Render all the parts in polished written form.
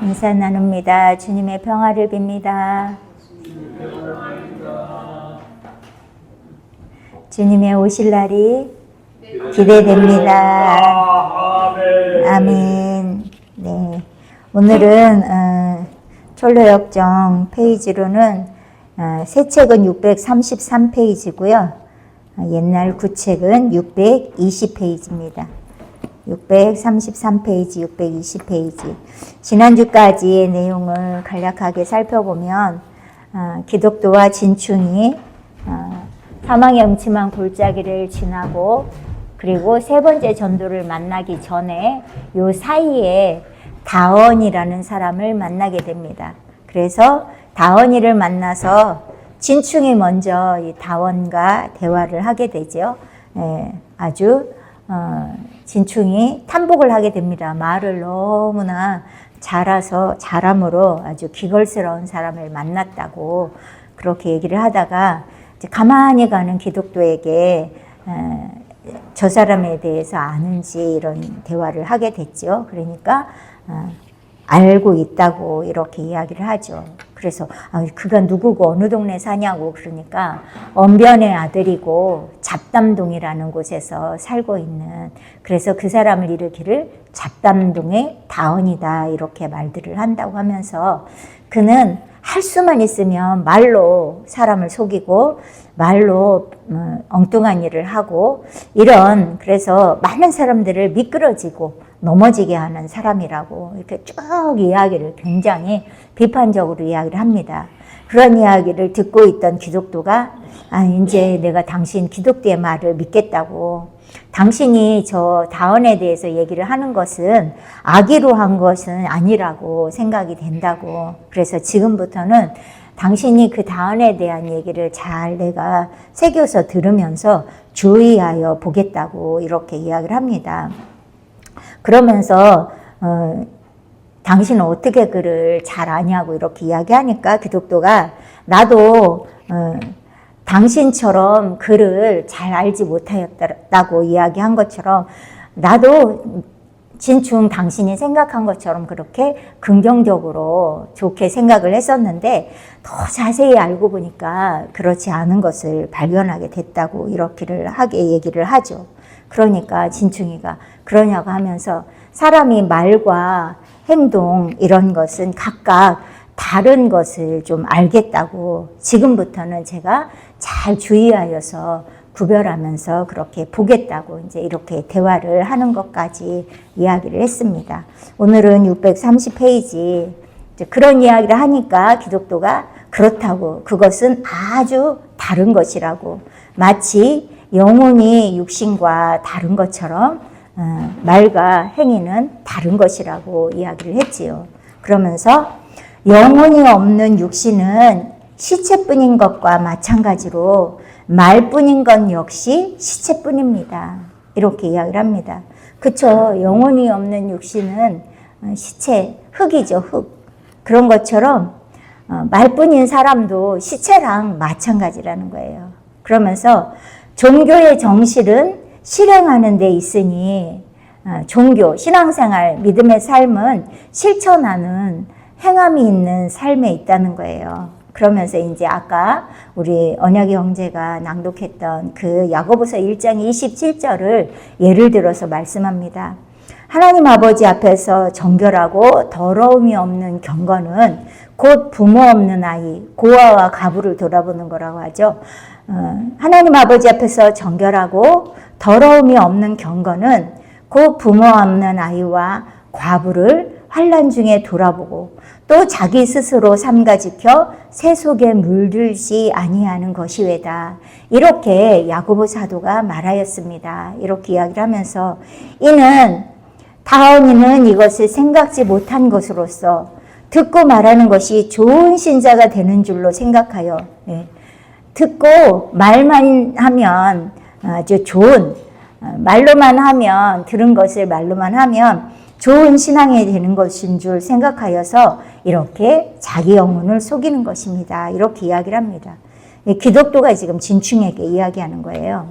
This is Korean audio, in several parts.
인사 나눕니다. 주님의 평화를 빕니다. 주님의 오실 날이 기대됩니다. 아멘. 네. 오늘은 철로역정 페이지로는 새 책은 633페이지고요. 옛날 구책은 620페이지입니다. 633페이지, 620페이지. 지난주까지의 내용을 간략하게 살펴보면 기독도와 진충이 사망의 음침한 골짜기를 지나고 그리고 세 번째 전도를 만나기 전에 요 사이에 다원이라는 사람을 만나게 됩니다. 그래서 다원이를 만나서 진충이 먼저 이 다원과 대화를 하게 되죠. 아주 진충이 탐복을 하게 됩니다. 말을 너무나 잘함으로 아주 기걸스러운 사람을 만났다고 그렇게 얘기를 하다가 이제 가만히 가는 기독도에게 저 사람에 대해서 아는지 이런 대화를 하게 됐죠. 그러니까 알고 있다고 이렇게 이야기를 하죠. 그래서 그가 누구고 어느 동네 사냐고 그러니까 언변의 아들이고 잡담동이라는 곳에서 살고 있는, 그래서 그 사람을 이르기를 잡담동의 다원이다 이렇게 말들을 한다고 하면서 그는 할 수만 있으면 말로 사람을 속이고 말로 엉뚱한 일을 하고 이런, 그래서 많은 사람들을 미끄러지고 넘어지게 하는 사람이라고 이렇게 쭉 이야기를 굉장히 비판적으로 이야기를 합니다. 그런 이야기를 듣고 있던 기독도가 이제 내가 당신 기독도의 말을 믿겠다고, 당신이 저 다원에 대해서 얘기를 하는 것은 악의로 한 것은 아니라고 생각이 된다고, 그래서 지금부터는 당신이 그 다원에 대한 얘기를 잘 내가 새겨서 들으면서 주의하여 보겠다고 이렇게 이야기를 합니다. 그러면서 당신은 어떻게 그를 잘 아냐고 이렇게 이야기하니까 기독도가 나도 당신처럼 그를 잘 알지 못하였다고 이야기한 것처럼 나도 진충 당신이 생각한 것처럼 그렇게 긍정적으로 좋게 생각을 했었는데 더 자세히 알고 보니까 그렇지 않은 것을 발견하게 됐다고 이렇게를 하게 얘기를 하죠. 그러니까 진충이가 그러냐고 하면서 사람이 말과 행동 이런 것은 각각 다른 것을 좀 알겠다고, 지금부터는 제가 잘 주의하여서 구별하면서 그렇게 보겠다고 이제 이렇게 대화를 하는 것까지 이야기를 했습니다. 오늘은 630페이지 그런 이야기를 하니까 기독도가 그렇다고, 그것은 아주 다른 것이라고, 마치 영혼이 육신과 다른 것처럼 말과 행위는 다른 것이라고 이야기를 했지요. 그러면서 영혼이 없는 육신은 시체뿐인 것과 마찬가지로 말뿐인 것 역시 시체뿐입니다. 이렇게 이야기를 합니다. 그쵸? 영혼이 없는 육신은 시체, 흙이죠, 흙. 그런 것처럼 말뿐인 사람도 시체랑 마찬가지라는 거예요. 그러면서 종교의 정실은 실행하는 데 있으니 종교, 신앙생활, 믿음의 삶은 실천하는 행함이 있는 삶에 있다는 거예요. 그러면서 이제 아까 우리 언약의 형제가 낭독했던 그 야고보서 1장 27절을 예를 들어서 말씀합니다. 하나님 아버지 앞에서 정결하고 더러움이 없는 경건은 곧 부모 없는 아이, 고아와 가부를 돌아보는 거라고 하죠. 하나님 아버지 앞에서 정결하고 더러움이 없는 경건은 곧 부모 없는 아이와 과부를 환난 중에 돌아보고 또 자기 스스로 삼가지켜 새 속에 물들지 아니하는 것이외다. 이렇게 야고보 사도가 말하였습니다. 이렇게 이야기를 하면서 이는 다원이는 이것을 생각지 못한 것으로서 듣고 말하는 것이 좋은 신자가 되는 줄로 생각하여 듣고 말만 하면 아주 좋은, 말로만 하면, 들은 것을 말로만 하면 좋은 신앙이 되는 것인 줄 생각하여서 이렇게 자기 영혼을 속이는 것입니다. 이렇게 이야기를 합니다. 기독도가 지금 진충에게 이야기하는 거예요.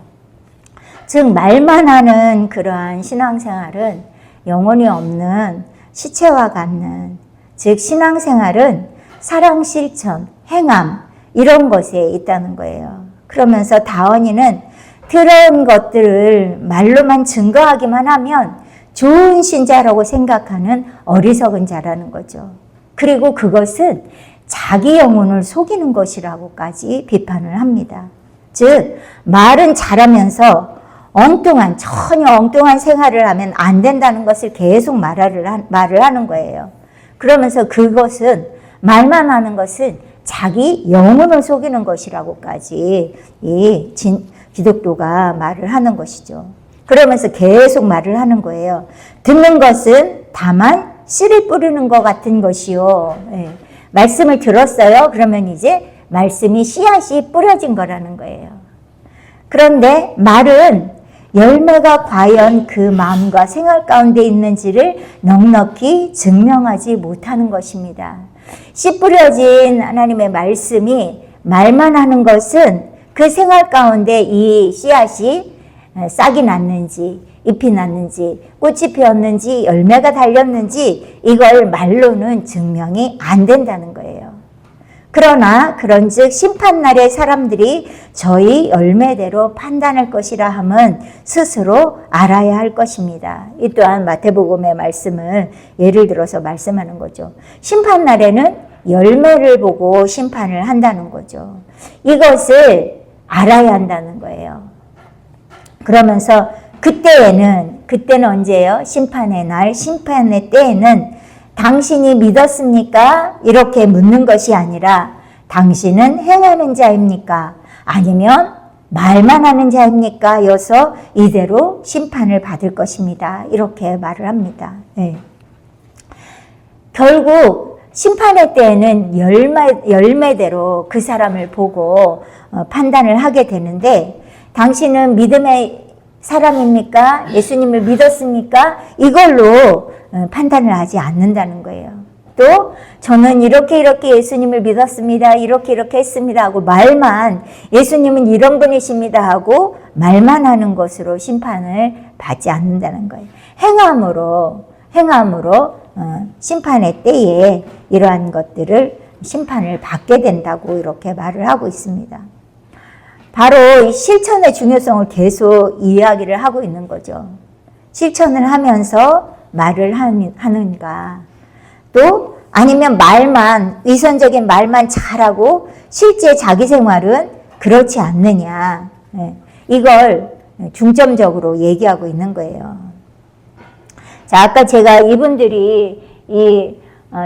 즉 말만 하는 그러한 신앙생활은 영혼이 없는 시체와 같는, 즉 신앙생활은 사랑 실천, 행함 이런 것에 있다는 거예요. 그러면서 다원이는 들은 것들을 말로만 증거하기만 하면 좋은 신자라고 생각하는 어리석은 자라는 거죠. 그리고 그것은 자기 영혼을 속이는 것이라고까지 비판을 합니다. 즉 말은 잘하면서 전혀 엉뚱한 생활을 하면 안 된다는 것을 계속 말을 하는 거예요. 그러면서 그것은 말만 하는 것은 자기 영혼을 속이는 것이라고까지 이 기독교가 말을 하는 것이죠. 그러면서 계속 말을 하는 거예요. 듣는 것은 다만 씨를 뿌리는 것 같은 것이요. 예. 말씀을 들었어요. 그러면 이제 말씀이 씨앗이 뿌려진 거라는 거예요. 그런데 말은 열매가 과연 그 마음과 생활 가운데 있는지를 넉넉히 증명하지 못하는 것입니다. 씨 뿌려진 하나님의 말씀이 말만 하는 것은 그 생활 가운데 이 씨앗이 싹이 났는지 잎이 났는지 꽃이 피었는지 열매가 달렸는지 이걸 말로는 증명이 안 된다는 거예요. 그러나 그런즉 심판날에 사람들이 저희 열매대로 판단할 것이라 함은 스스로 알아야 할 것입니다. 이 또한 마태복음의 말씀을 예를 들어서 말씀하는 거죠. 심판날에는 열매를 보고 심판을 한다는 거죠. 이것을 알아야 한다는 거예요. 그러면서 그때는 언제예요? 심판의 날, 심판의 때에는 당신이 믿었습니까? 이렇게 묻는 것이 아니라 당신은 행하는 자입니까? 아니면 말만 하는 자입니까? 여서 이대로 심판을 받을 것입니다. 이렇게 말을 합니다. 네. 결국 심판의 때에는 열매대로 그 사람을 보고 판단을 하게 되는데 당신은 믿음의 사람입니까? 예수님을 믿었습니까? 이걸로 판단을 하지 않는다는 거예요. 또 저는 이렇게 예수님을 믿었습니다. 이렇게 했습니다 하고 말만 예수님은 이런 분이십니다 하고 말만 하는 것으로 심판을 받지 않는다는 거예요. 행함으로 심판의 때에 이러한 것들을 심판을 받게 된다고 이렇게 말을 하고 있습니다. 바로 실천의 중요성을 계속 이야기를 하고 있는 거죠. 실천을 하면서 말을 하는가, 또 아니면 위선적인 말만 잘하고 실제 자기 생활은 그렇지 않느냐, 이걸 중점적으로 얘기하고 있는 거예요. 자, 아까 제가 이분들이 이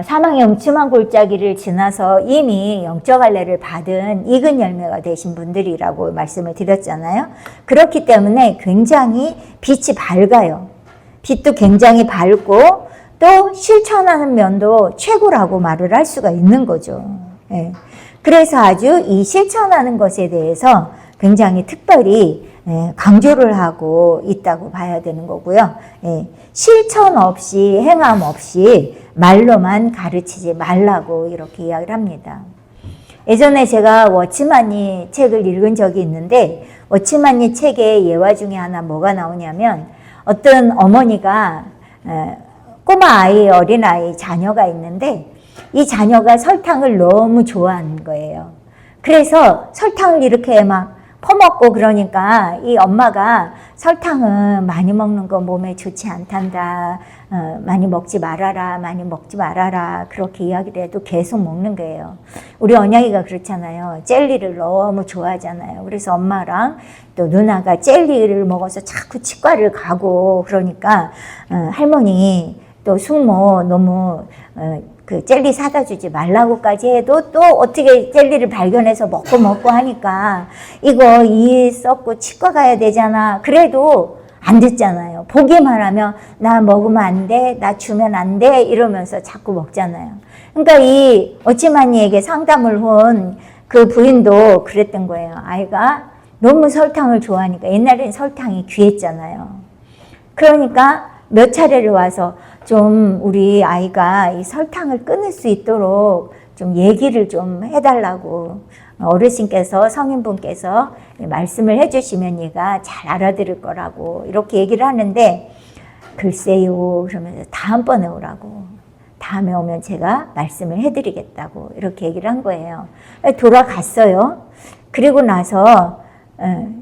사망의 음침한 골짜기를 지나서 이미 영적 할례를 받은 익은 열매가 되신 분들이라고 말씀을 드렸잖아요. 그렇기 때문에 굉장히 빛이 밝아요. 빛도 굉장히 밝고 또 실천하는 면도 최고라고 말을 할 수가 있는 거죠. 예. 그래서 아주 이 실천하는 것에 대해서 굉장히 특별히 강조를 하고 있다고 봐야 되는 거고요. 예. 실천 없이 행함 없이 말로만 가르치지 말라고 이렇게 이야기를 합니다. 예전에 제가 워치만니 책을 읽은 적이 있는데 워치만니 책의 예화 중에 하나 뭐가 나오냐면 어떤 어머니가 꼬마 아이, 어린아이 자녀가 있는데 이 자녀가 설탕을 너무 좋아하는 거예요. 그래서 설탕을 이렇게 막 퍼먹고 그러니까 이 엄마가 설탕은 많이 먹는 거 몸에 좋지 않단다. 많이 먹지 말아라. 그렇게 이야기를 해도 계속 먹는 거예요. 우리 언양이가 그렇잖아요. 젤리를 너무 좋아하잖아요. 그래서 엄마랑 또 누나가 젤리를 먹어서 자꾸 치과를 가고 그러니까 할머니 또 숙모 너무 그 젤리 사다 주지 말라고까지 해도 또 어떻게 젤리를 발견해서 먹고 하니까 이거 이 썩고 치과 가야 되잖아. 그래도 안 듣잖아요. 보기만 하면 나 먹으면 안 돼, 나 주면 안 돼 이러면서 자꾸 먹잖아요. 그러니까 이 어치마니에게 상담을 한 그 부인도 그랬던 거예요. 아이가 너무 설탕을 좋아하니까 옛날에는 설탕이 귀했잖아요. 그러니까 몇 차례를 와서 좀 우리 아이가 이 설탕을 끊을 수 있도록 좀 얘기를 좀 해달라고 어르신께서 성인분께서 말씀을 해주시면 얘가 잘 알아들을 거라고 이렇게 얘기를 하는데 글쎄요 그러면서 다음번에 다음에 오면 제가 말씀을 해드리겠다고 이렇게 얘기를 한 거예요. 돌아갔어요. 그리고 나서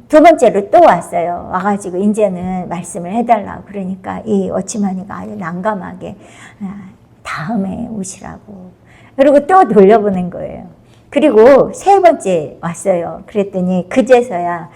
두 번째로 또 왔어요. 와가지고 이제는 말씀을 해달라고. 그러니까 이 워치마니가 아주 난감하게 다음에 오시라고. 그리고 또 돌려보낸 거예요. 그리고 세 번째 왔어요. 그랬더니 그제서야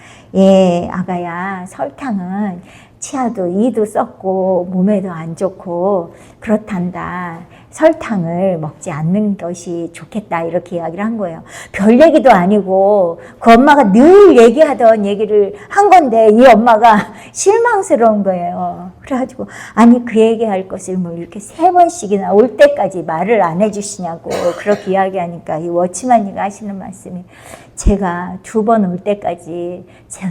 아가야, 설탕은 치아도 이도 썩고 몸에도 안 좋고 그렇단다. 설탕을 먹지 않는 것이 좋겠다 이렇게 이야기를 한 거예요. 별 얘기도 아니고 그 엄마가 늘 얘기하던 얘기를 한 건데 이 엄마가 실망스러운 거예요. 그래가지고 아니 그 얘기할 것을 뭐 이렇게 세 번씩이나 올 때까지 말을 안 해주시냐고 그렇게 이야기하니까 이 워치마니가 하시는 말씀이 제가 두 번 올 때까지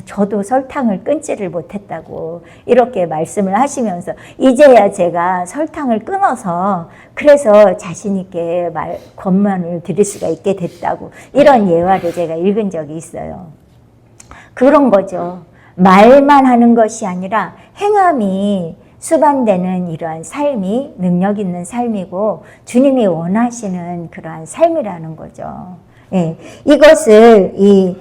저도 설탕을 끊지를 못했다고 이렇게 말씀을 하시면서 이제야 제가 설탕을 끊어서 그래서 자신 있게 권면을 드릴 수가 있게 됐다고 이런 예화를 제가 읽은 적이 있어요. 그런 거죠. 말만 하는 것이 아니라 행함이 수반되는 이러한 삶이 능력 있는 삶이고 주님이 원하시는 그러한 삶이라는 거죠. 예, 이것을 이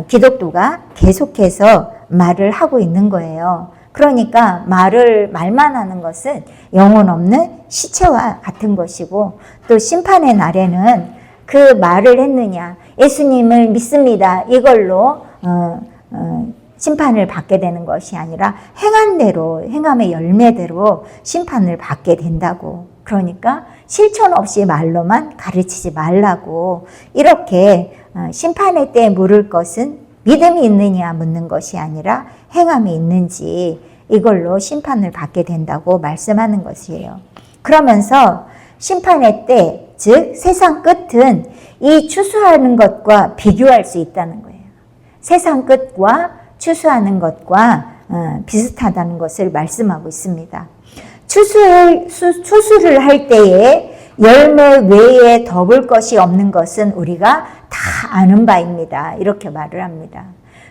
기독교가 계속해서 말을 하고 있는 거예요. 그러니까 말만 하는 것은 영혼 없는 시체와 같은 것이고 또 심판의 날에는 그 말을 했느냐 예수님을 믿습니다 이걸로 심판을 받게 되는 것이 아니라 행한 대로 행함의 열매대로 심판을 받게 된다고. 그러니까 실천 없이 말로만 가르치지 말라고 이렇게 심판의 때에 물을 것은 믿음이 있느냐 묻는 것이 아니라 행함이 있는지 이걸로 심판을 받게 된다고 말씀하는 것이에요. 그러면서 심판의 때, 즉 세상 끝은 이 추수하는 것과 비교할 수 있다는 거예요. 세상 끝과 추수하는 것과 비슷하다는 것을 말씀하고 있습니다. 추수를 할 때에 열매 외에 더 볼 것이 없는 것은 우리가 다 아는 바입니다. 이렇게 말을 합니다.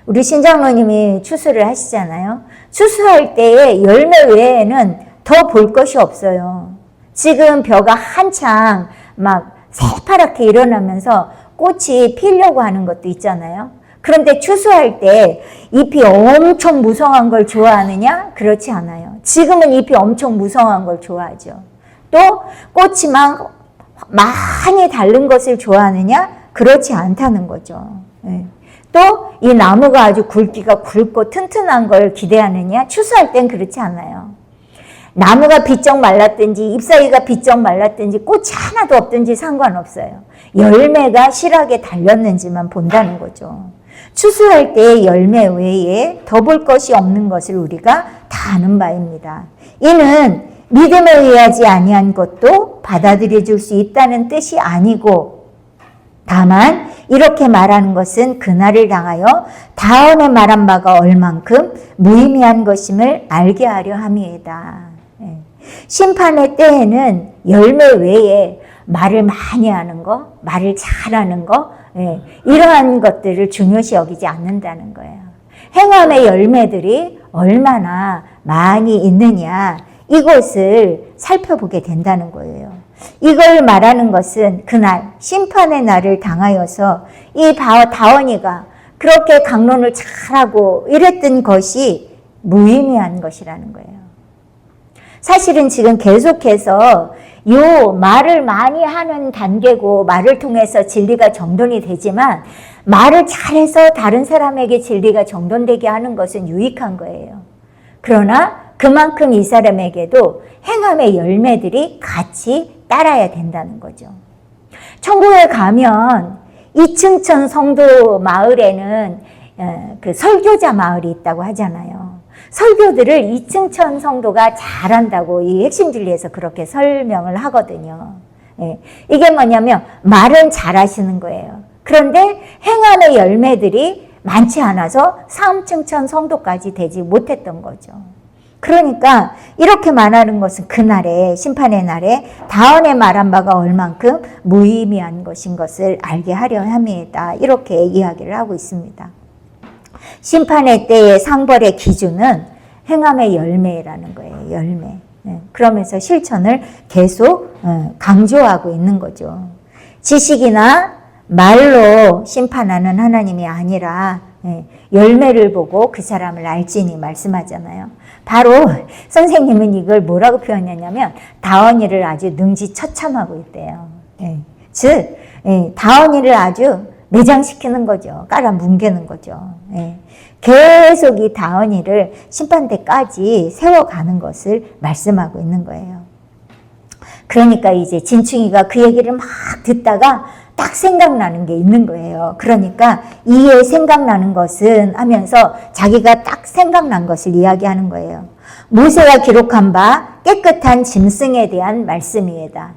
우리 신장로님이 추수를 하시잖아요. 추수할 때에 열매 외에는 더 볼 것이 없어요. 지금 벼가 한창 막 새파랗게 일어나면서 꽃이 피려고 하는 것도 있잖아요. 그런데 추수할 때 잎이 엄청 무성한 걸 좋아하느냐? 그렇지 않아요. 지금은 잎이 엄청 무성한 걸 좋아하죠. 또 꽃이 막 많이 달린 것을 좋아하느냐? 그렇지 않다는 거죠. 네. 또 이 나무가 아주 굵기가 굵고 튼튼한 걸 기대하느냐? 추수할 땐 그렇지 않아요. 나무가 비쩍 말랐든지 잎사귀가 비쩍 말랐든지 꽃이 하나도 없든지 상관없어요. 열매가 실하게 달렸는지만 본다는 거죠. 추수할 때 열매 외에 더 볼 것이 없는 것을 우리가 다 아는 바입니다. 이는 믿음에 의하지 아니한 것도 받아들여 줄 수 있다는 뜻이 아니고 다만 이렇게 말하는 것은 그날을 당하여 다음에 말한 바가 얼만큼 무의미한 것임을 알게 하려 함이다. 심판의 때에는 열매 외에 말을 많이 하는 거, 말을 잘하는 거, 이러한 것들을 중요시 여기지 않는다는 거예요. 행함의 열매들이 얼마나 많이 있느냐 이것을 살펴보게 된다는 거예요. 이걸 말하는 것은 그날 심판의 날을 당하여서 이 다원이가 그렇게 강론을 잘하고 이랬던 것이 무의미한 것이라는 거예요. 사실은 지금 계속해서 요 말을 많이 하는 단계고 말을 통해서 진리가 정돈이 되지만 말을 잘해서 다른 사람에게 진리가 정돈되게 하는 것은 유익한 거예요. 그러나 그만큼 이 사람에게도 행함의 열매들이 같이 따라야 된다는 거죠. 천국에 가면 이층천 성도 마을에는 그 설교자 마을이 있다고 하잖아요. 설교들을 이층천 성도가 잘한다고 이 핵심 진리에서 그렇게 설명을 하거든요. 이게 뭐냐면 말은 잘하시는 거예요. 그런데 행함의 열매들이 많지 않아서 삼층천 성도까지 되지 못했던 거죠. 그러니까 이렇게 말하는 것은 그날에 심판의 날에 다언에 말한 바가 얼만큼 무의미한 것인 것을 알게 하려 함이다. 이렇게 이야기를 하고 있습니다. 심판의 때의 상벌의 기준은 행함의 열매라는 거예요. 열매. 그러면서 실천을 계속 강조하고 있는 거죠. 지식이나 말로 심판하는 하나님이 아니라 열매를 보고 그 사람을 알지니 말씀하잖아요. 바로 선생님은 이걸 뭐라고 표현했냐면 다원이를 아주 능지처참하고 있대요. 즉 다원이를 아주 매장시키는 거죠. 깔아 뭉개는 거죠. 계속 이 다원이를 심판대까지 세워가는 것을 말씀하고 있는 거예요. 그러니까 이제 진충이가 그 얘기를 막 듣다가 딱 생각나는 게 있는 거예요. 그러니까 이에 생각나는 것은 하면서 자기가 딱 생각난 것을 이야기하는 거예요. 모세가 기록한 바 깨끗한 짐승에 대한 말씀이에다.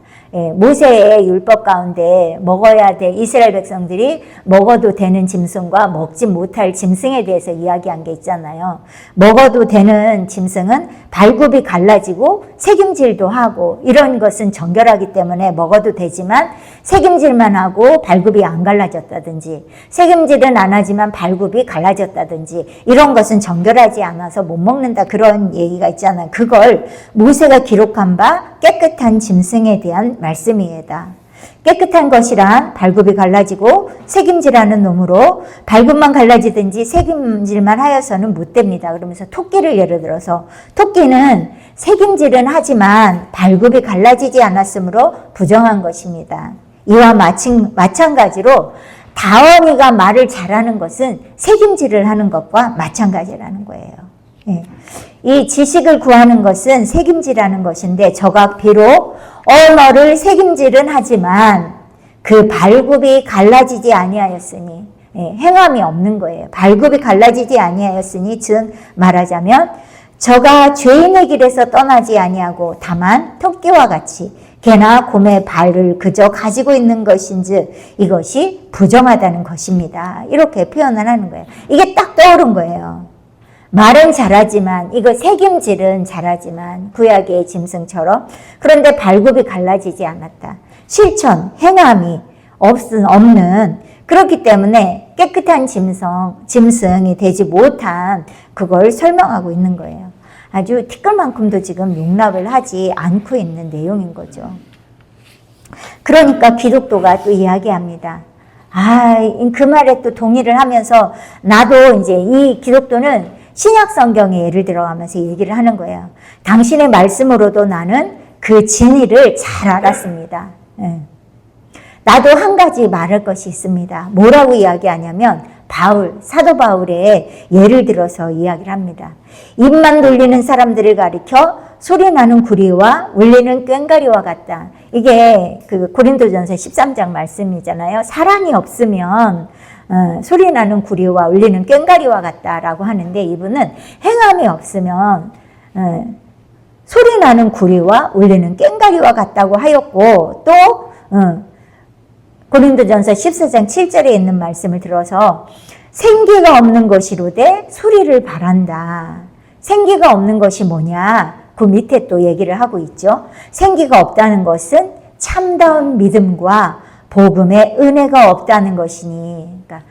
모세의 율법 가운데 먹어야 될 이스라엘 백성들이 먹어도 되는 짐승과 먹지 못할 짐승에 대해서 이야기한 게 있잖아요. 먹어도 되는 짐승은 발굽이 갈라지고 새김질도 하고 이런 것은 정결하기 때문에 먹어도 되지만 새김질만 하고 발굽이 안 갈라졌다든지 새김질은 안 하지만 발굽이 갈라졌다든지 이런 것은 정결하지 않아서 못 먹는다 그런 얘기가 있잖아요. 그걸 모세가 기록한 바 깨끗한 짐승에 대한 말씀이에다. 깨끗한 것이란 발굽이 갈라지고 새김질하는 놈으로 발굽만 갈라지든지 새김질만 하여서는 못 됩니다. 그러면서 토끼를 예를 들어서 토끼는 새김질은 하지만 발굽이 갈라지지 않았으므로 부정한 것입니다. 이와 마찬가지로 다원이가 말을 잘하는 것은 새김질을 하는 것과 마찬가지라는 거예요. 이 지식을 구하는 것은 새김질하는 것인데 저가 비록 언어를 새김질은 하지만 그 발굽이 갈라지지 아니하였으니 행함이 없는 거예요. 발굽이 갈라지지 아니하였으니 즉 말하자면 저가 죄인의 길에서 떠나지 아니하고 다만 토끼와 같이 개나 곰의 발을 그저 가지고 있는 것인즉 이것이 부정하다는 것입니다. 이렇게 표현을 하는 거예요. 이게 딱 떠오른 거예요. 말은 잘하지만 이거 새김질은 잘하지만 구약의 짐승처럼 그런데 발굽이 갈라지지 않았다. 실천, 행함이 없는 그렇기 때문에 깨끗한 짐승이 되지 못한 그걸 설명하고 있는 거예요. 아주 티끌만큼도 지금 용납을 하지 않고 있는 내용인 거죠. 그러니까 기독교가 또 이야기합니다. 그 말에 또 동의를 하면서 나도 이제 이 기독교는 신약 성경에 예를 들어가면서 얘기를 하는 거예요. 당신의 말씀으로도 나는 그 진리를 잘 알았습니다. 나도 한 가지 말할 것이 있습니다. 뭐라고 이야기하냐면 사도 바울의 예를 들어서 이야기를 합니다. 입만 돌리는 사람들을 가리켜 소리나는 구리와 울리는 꽹과리와 같다. 이게 그 고린도전서 13장 말씀이잖아요. 사랑이 없으면 소리나는 구리와 울리는 꽹과리와 같다라고 하는데 이분은 행함이 없으면 소리나는 구리와 울리는 꽹과리와 같다고 하였고 또 고린도전서 14장 7절에 있는 말씀을 들어서 생기가 없는 것이로되 소리를 바란다. 생기가 없는 것이 뭐냐? 그 밑에 또 얘기를 하고 있죠. 생기가 없다는 것은 참다운 믿음과 복음의 은혜가 없다는 것이니, 그러니까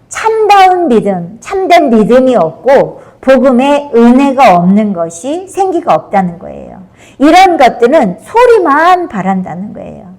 참다운 믿음, 참된 믿음이 없고 복음의 은혜가 없는 것이 생기가 없다는 거예요. 이런 것들은 소리만 바란다는 거예요.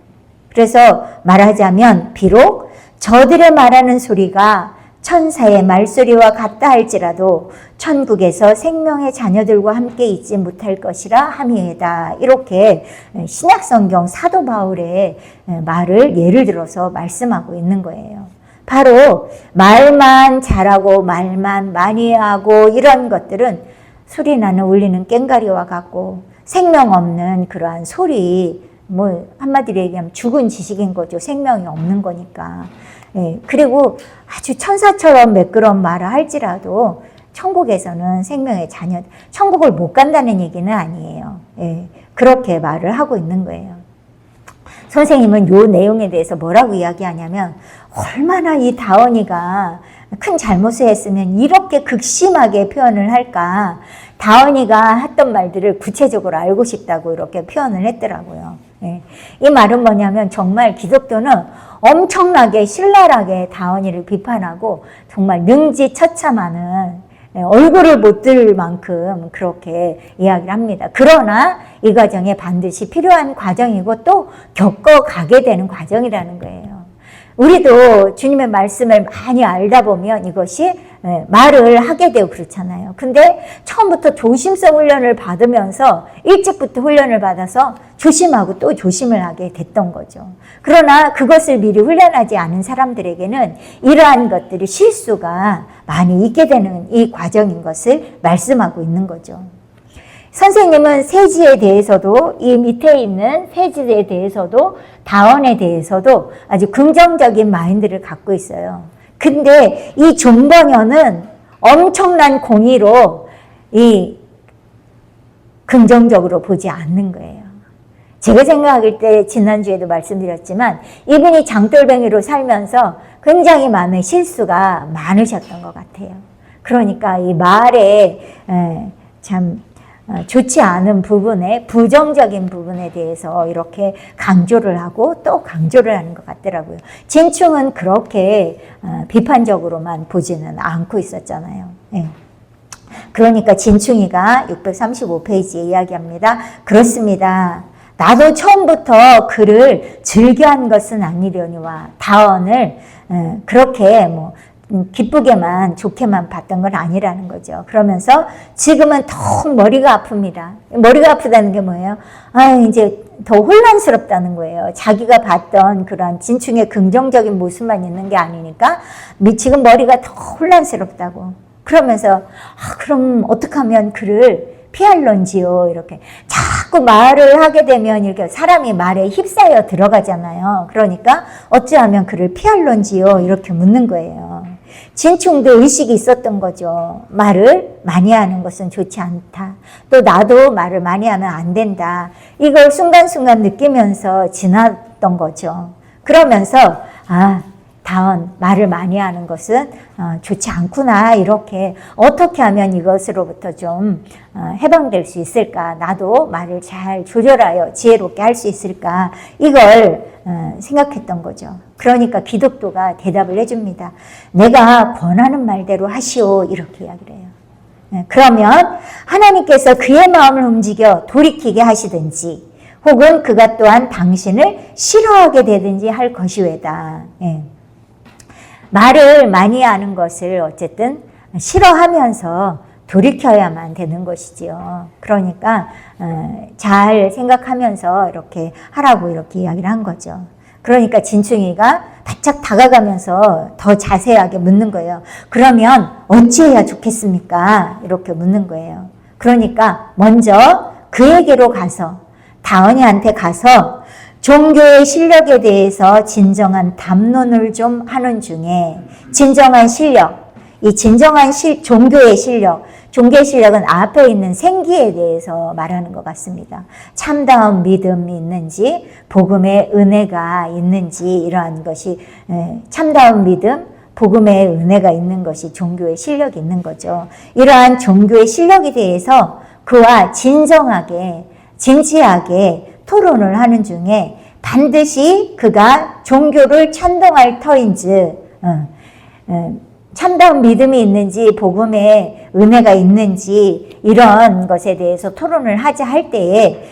그래서 말하자면 비록 저들의 말하는 소리가 천사의 말소리와 같다 할지라도 천국에서 생명의 자녀들과 함께 있지 못할 것이라 함이다. 이렇게 신약성경 사도 바울의 말을 예를 들어서 말씀하고 있는 거예요. 바로 말만 잘하고 말만 많이 하고 이런 것들은 소리나는 울리는 꽹과리와 같고 생명 없는 그러한 소리, 한마디로 얘기하면 죽은 지식인 거죠. 생명이 없는 거니까. 그리고 아주 천사처럼 매끄러운 말을 할지라도 천국에서는 생명의 자녀, 천국을 못 간다는 얘기는 아니에요. 그렇게 말을 하고 있는 거예요. 선생님은 이 내용에 대해서 뭐라고 이야기하냐면 얼마나 이 다원이가 큰 잘못을 했으면 이렇게 극심하게 표현을 할까. 다원이가 했던 말들을 구체적으로 알고 싶다고 이렇게 표현을 했더라고요. 이 말은 뭐냐면 정말 기독교는 엄청나게 신랄하게 다원이를 비판하고 정말 능지처참하는 얼굴을 못 들 만큼 그렇게 이야기를 합니다. 그러나 이 과정에 반드시 필요한 과정이고 또 겪어가게 되는 과정이라는 거예요. 우리도 주님의 말씀을 많이 알다 보면 이것이 말을 하게 되고 그렇잖아요. 근데 처음부터 조심성 훈련을 받으면서 일찍부터 훈련을 받아서 조심하고 또 조심을 하게 됐던 거죠. 그러나 그것을 미리 훈련하지 않은 사람들에게는 이러한 것들이 실수가 많이 있게 되는 이 과정인 것을 말씀하고 있는 거죠. 선생님은 세지에 대해서도 이 밑에 있는 세지에 대해서도 다원에 대해서도 아주 긍정적인 마인드를 갖고 있어요. 근데 이 존 버녀는 엄청난 공의로 이 긍정적으로 보지 않는 거예요. 제가 생각할 때 지난주에도 말씀드렸지만 이분이 장돌뱅이로 살면서 굉장히 많은 실수가 많으셨던 것 같아요. 그러니까 이 말에 참 좋지 않은 부분에 부정적인 부분에 대해서 이렇게 강조를 하고 또 강조를 하는 것 같더라고요. 진충은 그렇게 비판적으로만 보지는 않고 있었잖아요. 네. 그러니까 진충이가 635페이지에 이야기합니다. 그렇습니다. 나도 처음부터 그를 즐겨한 것은 아니려니와 다원을 그렇게 기쁘게만 좋게만 봤던 건 아니라는 거죠. 그러면서 지금은 더 머리가 아픕니다. 머리가 아프다는 게 뭐예요? 이제 더 혼란스럽다는 거예요. 자기가 봤던 그런 진충의 긍정적인 모습만 있는 게 아니니까 지금 머리가 더 혼란스럽다고. 그러면서 그럼 어떻게 하면 그를 피할런지요? 이렇게 자꾸 말을 하게 되면 이렇게 사람이 말에 휩싸여 들어가잖아요. 그러니까 어찌하면 그를 피할런지요? 이렇게 묻는 거예요. 진충도 의식이 있었던 거죠. 말을 많이 하는 것은 좋지 않다. 또 나도 말을 많이 하면 안 된다. 이걸 순간순간 느끼면서 지났던 거죠. 그러면서 다원 말을 많이 하는 것은 좋지 않구나. 이렇게 어떻게 하면 이것으로부터 좀 해방될 수 있을까. 나도 말을 잘 조절하여 지혜롭게 할 수 있을까. 이걸 생각했던 거죠. 그러니까 기독교가 대답을 해줍니다. 내가 권하는 말대로 하시오. 이렇게 이야기를 해요. 그러면 하나님께서 그의 마음을 움직여 돌이키게 하시든지 혹은 그가 또한 당신을 싫어하게 되든지 할 것이외다. 말을 많이 하는 것을 어쨌든 싫어하면서 돌이켜야만 되는 것이지요. 그러니까 잘 생각하면서 이렇게 하라고 이렇게 이야기를 한 거죠. 그러니까 진충이가 바짝 다가가면서 더 자세하게 묻는 거예요. 그러면 어찌해야 좋겠습니까? 이렇게 묻는 거예요. 그러니까 먼저 그에게로 가서 다원이한테 가서 종교의 실력에 대해서 진정한 담론을 좀 하는 중에 진정한 실력, 이 진정한 종교의 실력은 앞에 있는 생기에 대해서 말하는 것 같습니다. 참다운 믿음이 있는지, 복음의 은혜가 있는지 이러한 것이 참다운 믿음, 복음의 은혜가 있는 것이 종교의 실력이 있는 거죠. 이러한 종교의 실력에 대해서 그와 진정하게, 진지하게 토론을 하는 중에 반드시 그가 종교를 찬동할 터인지 참다운 믿음이 있는지 복음의 은혜가 있는지 이런 것에 대해서 토론을 하자 할 때에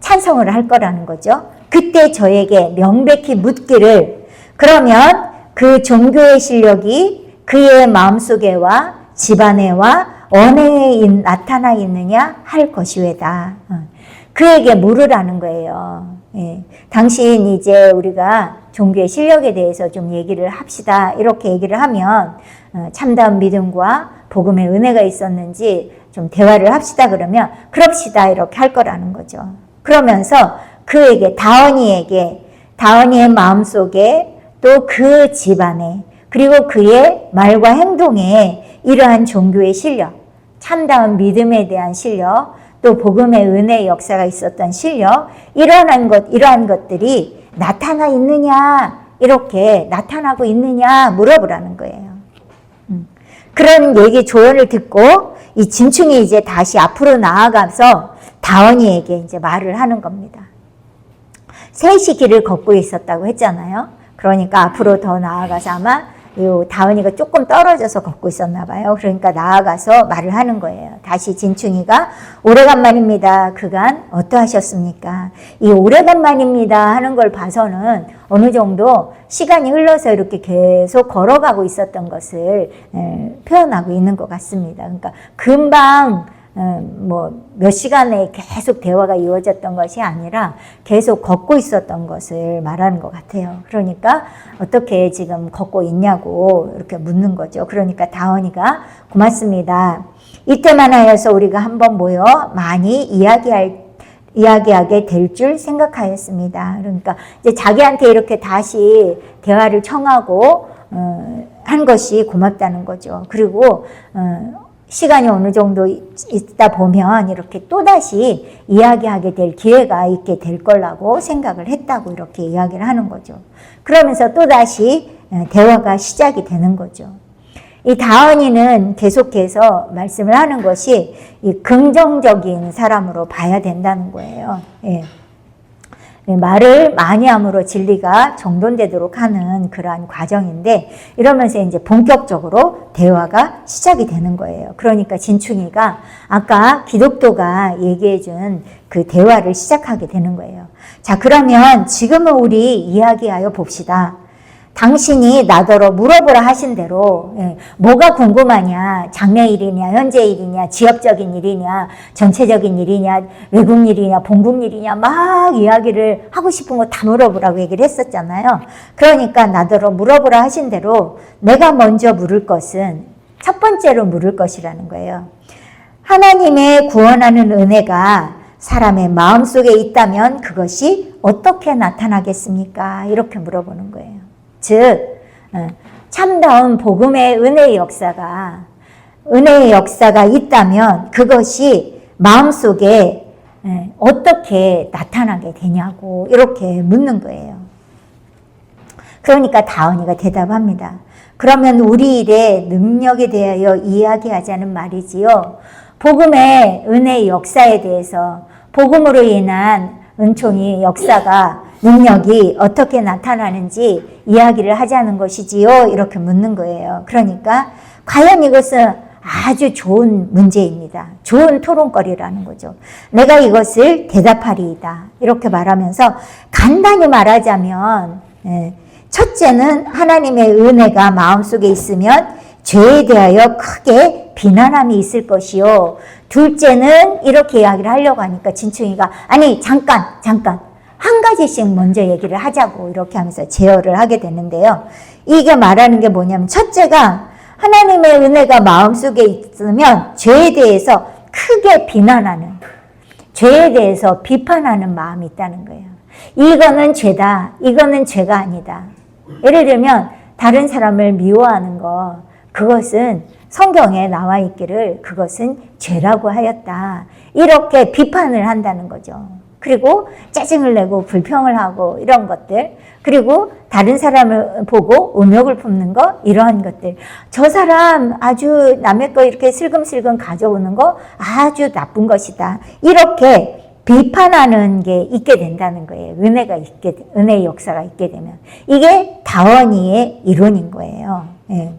찬성을 할 거라는 거죠. 그때 저에게 명백히 묻기를 그러면 그 종교의 실력이 그의 마음속에와 집안에와 언어에 나타나 있느냐 할 것이외다. 그에게 물으라는 거예요. 당신 이제 우리가 종교의 실력에 대해서 좀 얘기를 합시다. 이렇게 얘기를 하면 참다운 믿음과 복음의 은혜가 있었는지 좀 대화를 합시다. 그러면 그럽시다. 이렇게 할 거라는 거죠. 그러면서 그에게 다원이의 마음속에 또 그 집안에 그리고 그의 말과 행동에 이러한 종교의 실력, 참다운 믿음에 대한 실력, 또 복음의 은혜의 역사가 있었던 실력, 이러한 것들이 나타나 있느냐, 이렇게 나타나고 있느냐 물어보라는 거예요. 그런 얘기 조언을 듣고 이 진충이 이제 다시 앞으로 나아가서 다원이에게 이제 말을 하는 겁니다. 셋이 길을 걷고 있었다고 했잖아요. 그러니까 앞으로 더 나아가서 아마 요 다은이가 조금 떨어져서 걷고 있었나 봐요. 그러니까 나아가서 말을 하는 거예요. 다시 진충이가 오래간만입니다. 그간 어떠하셨습니까? 이 오래간만입니다 하는 걸 봐서는 어느 정도 시간이 흘러서 이렇게 계속 걸어가고 있었던 것을 표현하고 있는 것 같습니다. 그러니까 금방 뭐 몇 시간에 계속 대화가 이루어졌던 것이 아니라 계속 걷고 있었던 것을 말하는 것 같아요. 그러니까 어떻게 지금 걷고 있냐고 이렇게 묻는 거죠. 그러니까 다원이가 고맙습니다. 이때만 하여서 우리가 한번 모여 많이 이야기하게 될 줄 생각하였습니다. 그러니까 이제 자기한테 이렇게 다시 대화를 청하고 한 것이 고맙다는 거죠. 그리고 시간이 어느 정도 있다 보면 이렇게 또다시 이야기하게 될 기회가 있게 될 거라고 생각을 했다고 이렇게 이야기를 하는 거죠. 그러면서 또다시 대화가 시작이 되는 거죠. 이 다은이는 계속해서 말씀을 하는 것이 이 긍정적인 사람으로 봐야 된다는 거예요. 예. 말을 많이 함으로 진리가 정돈되도록 하는 그러한 과정인데 이러면서 이제 본격적으로 대화가 시작이 되는 거예요. 그러니까 진충이가 아까 기독도가 얘기해준 그 대화를 시작하게 되는 거예요. 자, 그러면 지금은 우리 이야기하여 봅시다. 당신이 나더러 물어보라 하신 대로 뭐가 궁금하냐, 장래 일이냐, 현재 일이냐, 지역적인 일이냐, 전체적인 일이냐, 외국 일이냐, 본국 일이냐 막 이야기를 하고 싶은 거 다 물어보라고 얘기를 했었잖아요. 그러니까 나더러 물어보라 하신 대로 내가 먼저 물을 것은 첫 번째로 물을 것이라는 거예요. 하나님의 구원하는 은혜가 사람의 마음속에 있다면 그것이 어떻게 나타나겠습니까? 이렇게 물어보는 거예요. 즉 참다운 복음의 은혜의 역사가 있다면 그것이 마음속에 어떻게 나타나게 되냐고 이렇게 묻는 거예요. 그러니까 다은이가 대답합니다. 그러면 우리 일의 능력에 대하여 이야기하자는 말이지요. 복음의 은혜의 역사에 대해서 복음으로 인한 은총이 역사가 능력이 어떻게 나타나는지 이야기를 하자는 것이지요. 이렇게 묻는 거예요. 그러니까 과연 이것은 아주 좋은 문제입니다. 좋은 토론거리라는 거죠. 내가 이것을 대답하리이다. 이렇게 말하면서 간단히 말하자면 첫째는 하나님의 은혜가 마음속에 있으면 죄에 대하여 크게 비난함이 있을 것이요. 둘째는 이렇게 이야기를 하려고 하니까 진충이가 아니 잠깐 한 가지씩 먼저 얘기를 하자고 이렇게 하면서 제어를 하게 되는데요. 이게 말하는 게 뭐냐면 첫째가 하나님의 은혜가 마음속에 있으면 죄에 대해서 크게 비난하는, 죄에 대해서 비판하는 마음이 있다는 거예요. 이거는 죄다, 이거는 죄가 아니다. 예를 들면 다른 사람을 미워하는 거, 그것은 성경에 나와 있기를 그것은 죄라고 하였다. 이렇게 비판을 한다는 거죠. 그리고 짜증을 내고 불평을 하고 이런 것들, 그리고 다른 사람을 보고 음욕을 품는 거, 이러한 것들. 저 사람 아주 남의 거 이렇게 슬금슬금 가져오는 거 아주 나쁜 것이다. 이렇게 비판하는 게 있게 된다는 거예요. 은혜의 역사가 있게 되면. 이게 다원이의 이론인 거예요. 예.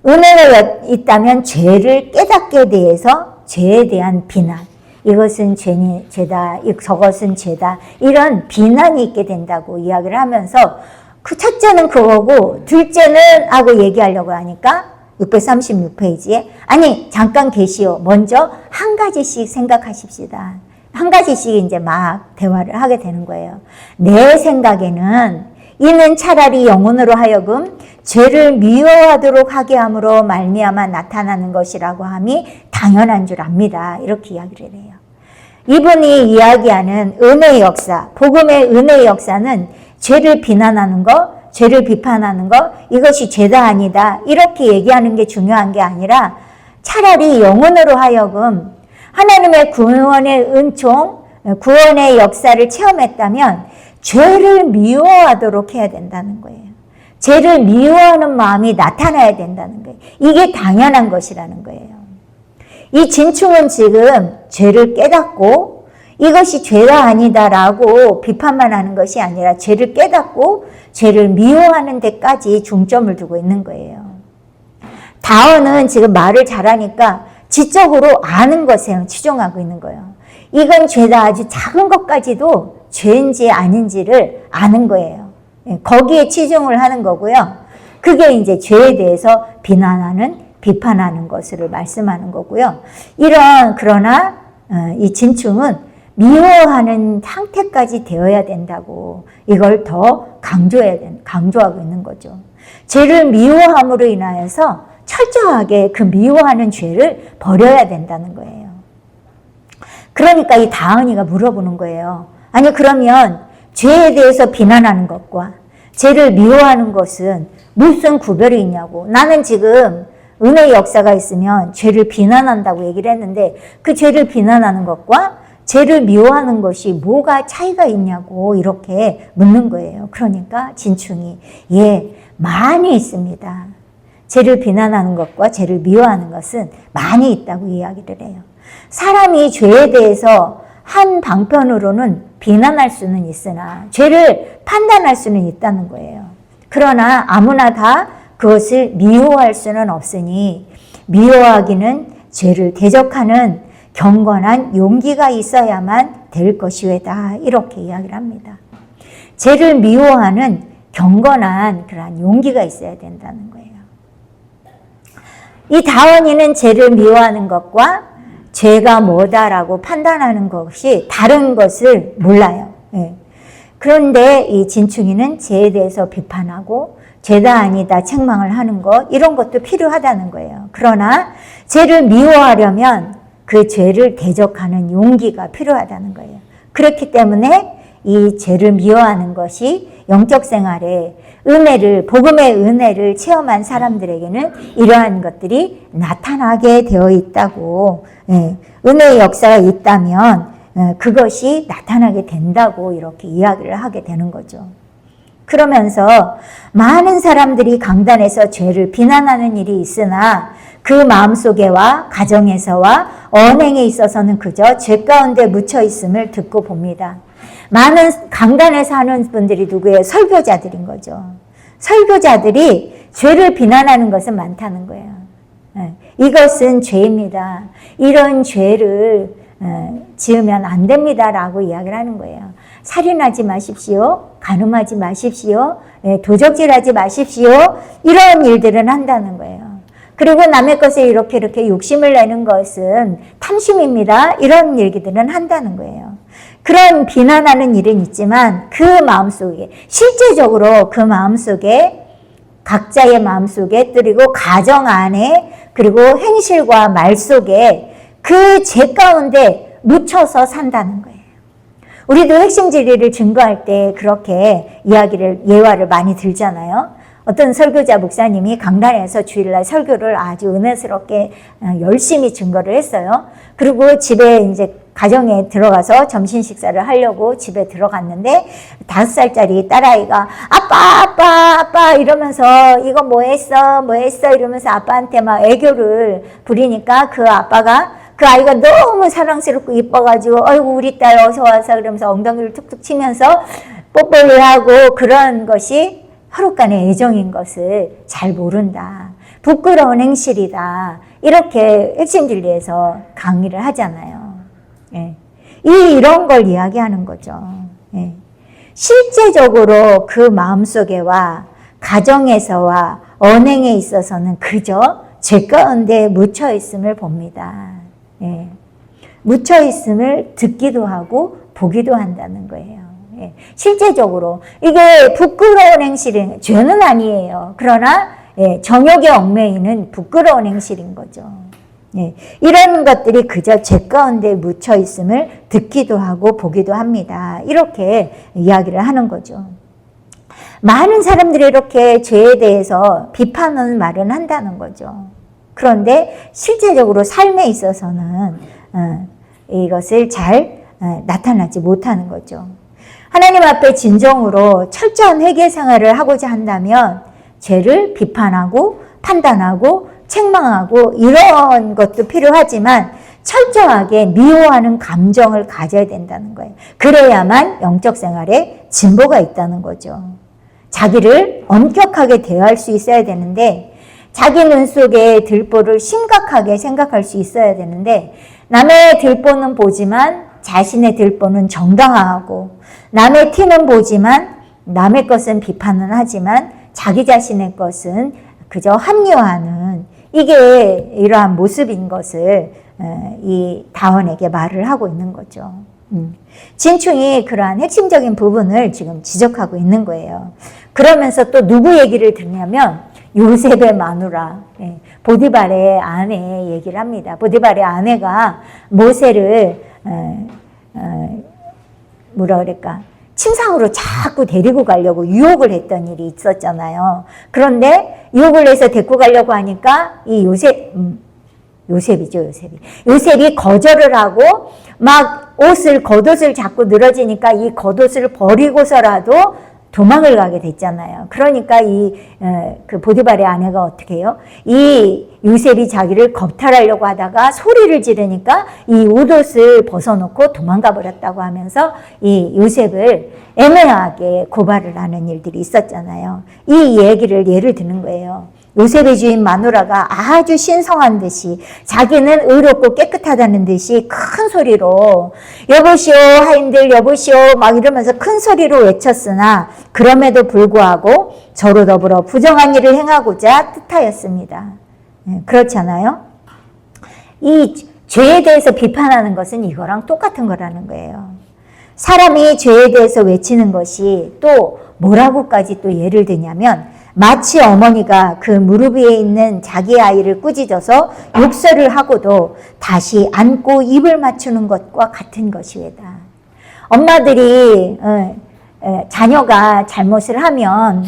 은혜가 있다면 죄를 깨닫게 대해서 죄에 대한 비난, 이것은 죄다, 저것은 죄다, 이런 비난이 있게 된다고 이야기를 하면서 그 첫째는 그거고 둘째는 하고 얘기하려고 하니까 636페이지에 아니 잠깐 계시오. 먼저 한 가지씩 생각하십시다. 한 가지씩 이제 막 대화를 하게 되는 거예요. 내 생각에는 이는 차라리 영혼으로 하여금 죄를 미워하도록 하게 함으로 말미암아 나타나는 것이라고 함이 당연한 줄 압니다. 이렇게 이야기를 해요. 이분이 이야기하는 은혜의 역사, 복음의 은혜의 역사는 죄를 비난하는 것, 죄를 비판하는 것, 이것이 죄다 아니다 이렇게 얘기하는 게 중요한 게 아니라 차라리 영혼으로 하여금 하나님의 구원의 은총, 구원의 역사를 체험했다면 죄를 미워하도록 해야 된다는 거예요. 죄를 미워하는 마음이 나타나야 된다는 거예요. 이게 당연한 것이라는 거예요. 이 진충은 지금 죄를 깨닫고 이것이 죄가 아니다라고 비판만 하는 것이 아니라 죄를 깨닫고 죄를 미워하는 데까지 중점을 두고 있는 거예요. 다원은 지금 말을 잘하니까 지적으로 아는 것에 치중하고 있는 거예요. 이건 죄다, 아주 작은 것까지도 죄인지 아닌지를 아는 거예요. 거기에 치중을 하는 거고요. 그게 이제 죄에 대해서 비판하는 것을 말씀하는 거고요. 그러나 이 진충은 미워하는 상태까지 되어야 된다고 이걸 더 강조하고 있는 거죠. 죄를 미워함으로 인하여서 철저하게 그 미워하는 죄를 버려야 된다는 거예요. 그러니까 이 다은이가 물어보는 거예요. 아니 그러면 죄에 대해서 비난하는 것과 죄를 미워하는 것은 무슨 구별이 있냐고. 나는 지금 은혜의 역사가 있으면 죄를 비난한다고 얘기를 했는데 그 죄를 비난하는 것과 죄를 미워하는 것이 뭐가 차이가 있냐고 이렇게 묻는 거예요. 그러니까 진충이 많이 있습니다. 죄를 비난하는 것과 죄를 미워하는 것은 많이 있다고 이야기를 해요. 사람이 죄에 대해서 한 방편으로는 비난할 수는 있으나 죄를 판단할 수는 있다는 거예요. 그러나 아무나 다 그것을 미워할 수는 없으니 미워하기는 죄를 대적하는 경건한 용기가 있어야만 될 것이외다. 이렇게 이야기를 합니다. 죄를 미워하는 경건한 그러한 용기가 있어야 된다는 거예요. 이 다원이는 죄를 미워하는 것과 죄가 뭐다라고 판단하는 것이 다른 것을 몰라요. 그런데 이 진충이는 죄에 대해서 비판하고 죄다 아니다 책망을 하는 것, 이런 것도 필요하다는 거예요. 그러나 죄를 미워하려면 그 죄를 대적하는 용기가 필요하다는 거예요. 그렇기 때문에 이 죄를 미워하는 것이 영적 생활에 복음의 은혜를 체험한 사람들에게는 이러한 것들이 나타나게 되어 있다고, 은혜의 역사가 있다면 그것이 나타나게 된다고 이렇게 이야기를 하게 되는 거죠. 그러면서 많은 사람들이 강단에서 죄를 비난하는 일이 있으나 그 마음속에와 가정에서와 언행에 있어서는 그저 죄 가운데 묻혀 있음을 듣고 봅니다. 많은 강단에서 하는 분들이 누구예요? 설교자들인 거죠. 설교자들이 죄를 비난하는 것은 많다는 거예요. 이것은 죄입니다. 이런 죄를 지으면 안 됩니다라고 이야기를 하는 거예요. 살인하지 마십시오. 간음하지 마십시오. 도적질하지 마십시오. 이런 일들은 한다는 거예요. 그리고 남의 것에 이렇게 욕심을 내는 것은 탐심입니다. 이런 얘기들은 한다는 거예요. 그런 비난하는 일은 있지만 그 마음속에, 실제적으로 그 마음속에, 각자의 마음속에, 그리고 가정 안에, 그리고 행실과 말 속에 그 죄 가운데 묻혀서 산다는 거예요. 우리도 핵심 진리를 증거할 때 그렇게 예화를 많이 들잖아요. 어떤 설교자 목사님이 강단에서 주일날 설교를 아주 은혜스럽게 열심히 증거를 했어요. 그리고 집에 이제 가정에 들어가서 점심 식사를 하려고 집에 들어갔는데 5살짜리 딸아이가 아빠 이러면서 이거 뭐 했어 이러면서 아빠한테 막 애교를 부리니까 그 아빠가 그 아이가 너무 사랑스럽고 이뻐가지고 아이고 우리 딸 어서 와서 그러면서 엉덩이를 툭툭 치면서 뽀뽀를 하고 그런 것이 서로간의 애정인 것을 잘 모른다. 부끄러운 행실이다. 이렇게 핵심 진리에서 강의를 하잖아요. 이런 걸 이야기하는 거죠. 실제적으로 그 마음속에와 가정에서와 언행에 있어서는 그저 죄 가운데 묻혀 있음을 봅니다. 묻혀 있음을 듣기도 하고 보기도 한다는 거예요. 실제적으로 이게 부끄러운 행실은 죄는 아니에요. 그러나 정욕의 얽매이는 부끄러운 행실인 거죠. 이런 것들이 그저 죄 가운데 묻혀 있음을 듣기도 하고 보기도 합니다. 이렇게 이야기를 하는 거죠. 많은 사람들이 이렇게 죄에 대해서 비판하는 말은 한다는 거죠. 그런데 실제적으로 삶에 있어서는 이것을 잘 나타나지 못하는 거죠. 하나님 앞에 진정으로 철저한 회개 생활을 하고자 한다면 죄를 비판하고 판단하고 책망하고 이런 것도 필요하지만 철저하게 미워하는 감정을 가져야 된다는 거예요. 그래야만 영적 생활에 진보가 있다는 거죠. 자기를 엄격하게 대할 수 있어야 되는데 자기 눈 속에 들보를 심각하게 생각할 수 있어야 되는데 남의 들보는 보지만 자신의 들보는 정당화하고 남의 티는 보지만 남의 것은 비판은 하지만 자기 자신의 것은 그저 합리화하는 이게 이러한 모습인 것을 이 다원에게 말을 하고 있는 거죠. 진충이 그러한 핵심적인 부분을 지금 지적하고 있는 거예요. 그러면서 또 누구 얘기를 듣냐면 요셉의 마누라, 보디발의 아내 얘기를 합니다. 보디발의 아내가 모세를 뭐라 그럴까? 침상으로 자꾸 데리고 가려고 유혹을 했던 일이 있었잖아요. 그런데 유혹을 해서 데리고 가려고 하니까 이 요셉이 거절을 하고 막 겉옷을 자꾸 늘어지니까 이 겉옷을 버리고서라도 도망을 가게 됐잖아요. 그러니까 그 보디발의 아내가 어떻게 해요? 이 요셉이 자기를 겁탈하려고 하다가 소리를 지르니까 이 옷을 벗어놓고 도망가 버렸다고 하면서 이 요셉을 애매하게 고발을 하는 일들이 있었잖아요. 이 얘기를 예를 드는 거예요. 요셉의 주인 마누라가 아주 신성한 듯이 자기는 의롭고 깨끗하다는 듯이 큰 소리로 여보시오 하인들 여보시오 막 이러면서 큰 소리로 외쳤으나 그럼에도 불구하고 저로 더불어 부정한 일을 행하고자 뜻하였습니다. 그렇잖아요. 이 죄에 대해서 비판하는 것은 이거랑 똑같은 거라는 거예요. 사람이 죄에 대해서 외치는 것이 또 뭐라고까지 또 예를 드냐면 마치 어머니가 그 무릎 위에 있는 자기 아이를 꾸짖어서 욕설을 하고도 다시 안고 입을 맞추는 것과 같은 것이외다. 엄마들이 자녀가 잘못을 하면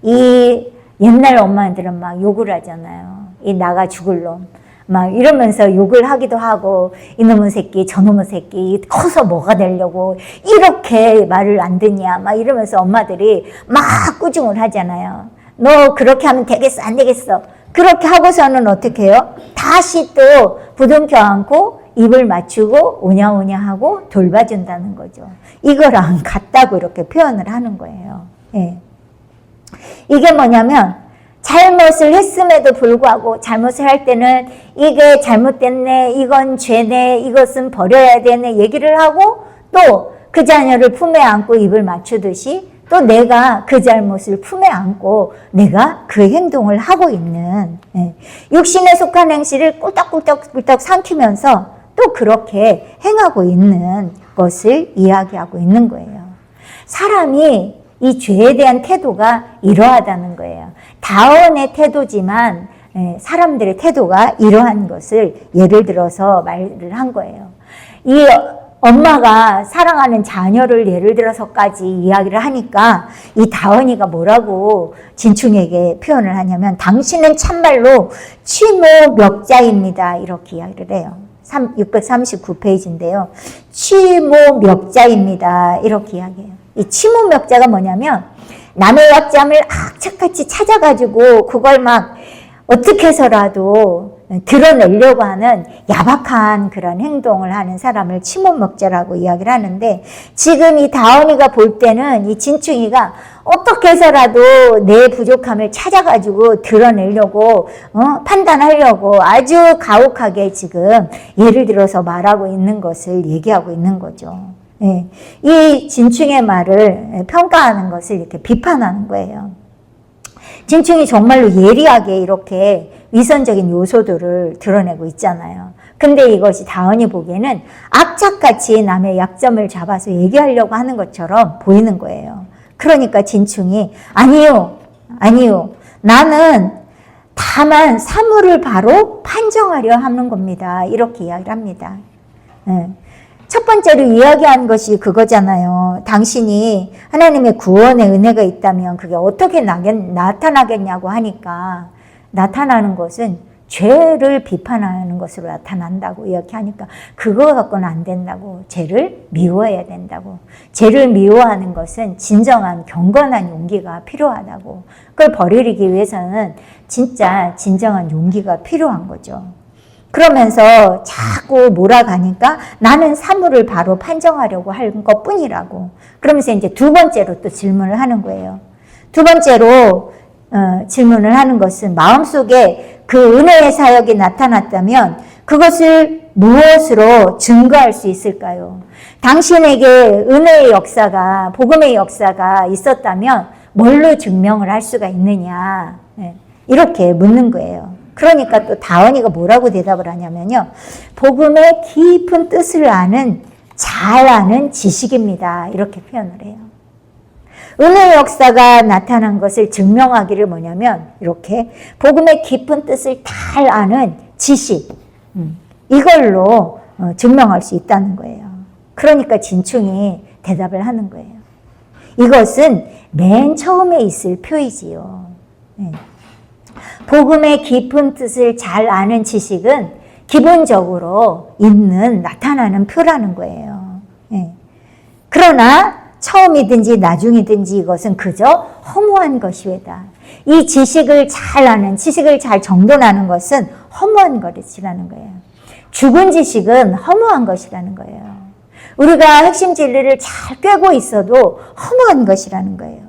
이 옛날 엄마들은 막 욕을 하잖아요. 이 나가 죽을 놈. 막 이러면서 욕을 하기도 하고 이놈의 새끼 저놈의 새끼 커서 뭐가 되려고 이렇게 말을 안 듣냐 막 이러면서 엄마들이 막 꾸중을 하잖아요. 너 그렇게 하면 되겠어 안 되겠어. 그렇게 하고서는 어떻게 해요? 다시 또 부둥켜 안고 입을 맞추고 오냐오냐 하고 돌봐준다는 거죠. 이거랑 같다고 이렇게 표현을 하는 거예요. 예. 이게 뭐냐면 잘못을 했음에도 불구하고 잘못을 할 때는 이게 잘못됐네, 이건 죄네, 이것은 버려야 되네 얘기를 하고 또 그 자녀를 품에 안고 입을 맞추듯이 또 내가 그 잘못을 품에 안고 내가 그 행동을 하고 있는 육신에 속한 행실을 꿀떡꿀떡 삼키면서 또 그렇게 행하고 있는 것을 이야기하고 있는 거예요. 사람이 이 죄에 대한 태도가 이러하다는 거예요. 다원의 태도지만 사람들의 태도가 이러한 것을 예를 들어서 말을 한 거예요. 이 엄마가 사랑하는 자녀를 예를 들어서까지 이야기를 하니까 이 다원이가 뭐라고 진충에게 표현을 하냐면 당신은 참말로 취모멱자입니다. 이렇게 이야기를 해요. 639페이지인데요. 취모멱자입니다. 이렇게 이야기해요. 이 취모멱자가 뭐냐면 남의 약점을 악착같이 찾아가지고 그걸 막 어떻게 해서라도 드러내려고 하는 야박한 그런 행동을 하는 사람을 취모멱자라고 이야기를 하는데 지금 이 다원이가 볼 때는 이 진충이가 어떻게 해서라도 내 부족함을 찾아가지고 드러내려고 판단하려고 아주 가혹하게 지금 예를 들어서 말하고 있는 것을 얘기하고 있는 거죠. 예. 이 진충의 말을 평가하는 것을 이렇게 비판하는 거예요. 진충이 정말로 예리하게 이렇게 위선적인 요소들을 드러내고 있잖아요. 근데 이것이 다원이 보기에는 악착같이 남의 약점을 잡아서 얘기하려고 하는 것처럼 보이는 거예요. 그러니까 진충이 아니요. 나는 다만 사물을 바로 판정하려 하는 겁니다. 이렇게 이야기를 합니다. 첫 번째로 이야기한 것이 그거잖아요. 당신이 하나님의 구원의 은혜가 있다면 그게 어떻게 나타나겠냐고 하니까 나타나는 것은 죄를 비판하는 것으로 나타난다고 이야기하니까 그거 갖고는 안 된다고. 죄를 미워해야 된다고. 죄를 미워하는 것은 진정한 경건한 용기가 필요하다고. 그걸 버리기 위해서는 진짜 진정한 용기가 필요한 거죠. 그러면서 자꾸 몰아가니까 나는 사물을 바로 판정하려고 한 것뿐이라고. 그러면서 이제 두 번째로 또 질문을 하는 거예요. 두 번째로 질문을 하는 것은 마음속에 그 은혜의 사역이 나타났다면 그것을 무엇으로 증거할 수 있을까요? 당신에게 은혜의 역사가, 복음의 역사가 있었다면 뭘로 증명을 할 수가 있느냐? 이렇게 묻는 거예요. 그러니까 또 다원이가 뭐라고 대답을 하냐면요. 복음의 깊은 뜻을 아는, 잘 아는 지식입니다. 이렇게 표현을 해요. 은혜의 역사가 나타난 것을 증명하기를 뭐냐면 이렇게 복음의 깊은 뜻을 잘 아는 지식, 이걸로 증명할 수 있다는 거예요. 그러니까 진충이 대답을 하는 거예요. 이것은 맨 처음에 있을 표이지요. 복음의 깊은 뜻을 잘 아는 지식은 기본적으로 있는, 나타나는 표라는 거예요. 그러나 처음이든지 나중이든지 이것은 그저 허무한 것이외다. 이 지식을 잘 아는, 지식을 잘 정돈하는 것은 허무한 것이라는 거예요. 죽은 지식은 허무한 것이라는 거예요. 우리가 핵심 진리를 잘 꿰고 있어도 허무한 것이라는 거예요.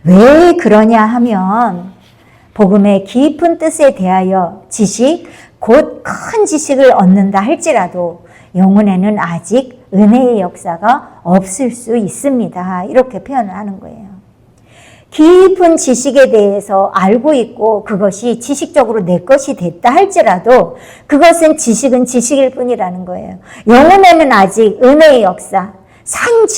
왜 그러냐 하면 복음의 깊은 뜻에 대하여 지식, 곧 큰 지식을 얻는다 할지라도 영혼에는 아직 은혜의 역사가 없을 수 있습니다. 이렇게 표현을 하는 거예요. 깊은 지식에 대해서 알고 있고 그것이 지식적으로 내 것이 됐다 할지라도 그것은 지식은 지식일 뿐이라는 거예요. 영혼에는 아직 은혜의 역사, 산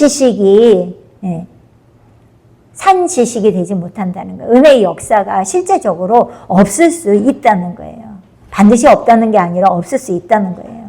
지식이 되지 못한다는 거예요. 은혜의 역사가 실제적으로 없을 수 있다는 거예요. 반드시 없다는 게 아니라 없을 수 있다는 거예요.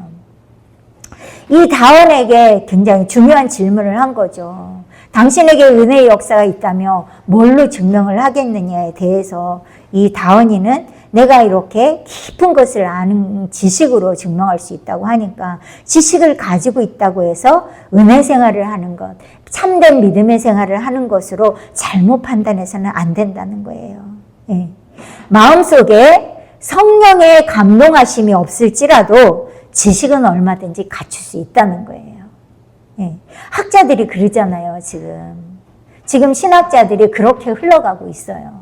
이 다원에게 굉장히 중요한 질문을 한 거죠. 당신에게 은혜의 역사가 있다며 뭘로 증명을 하겠느냐에 대해서 이 다원이는 내가 이렇게 깊은 것을 아는 지식으로 증명할 수 있다고 하니까 지식을 가지고 있다고 해서 은혜 생활을 하는 것, 참된 믿음의 생활을 하는 것으로 잘못 판단해서는 안 된다는 거예요. 마음속에 성령의 감동하심이 없을지라도 지식은 얼마든지 갖출 수 있다는 거예요. 학자들이 그러잖아요, 지금 신학자들이 그렇게 흘러가고 있어요.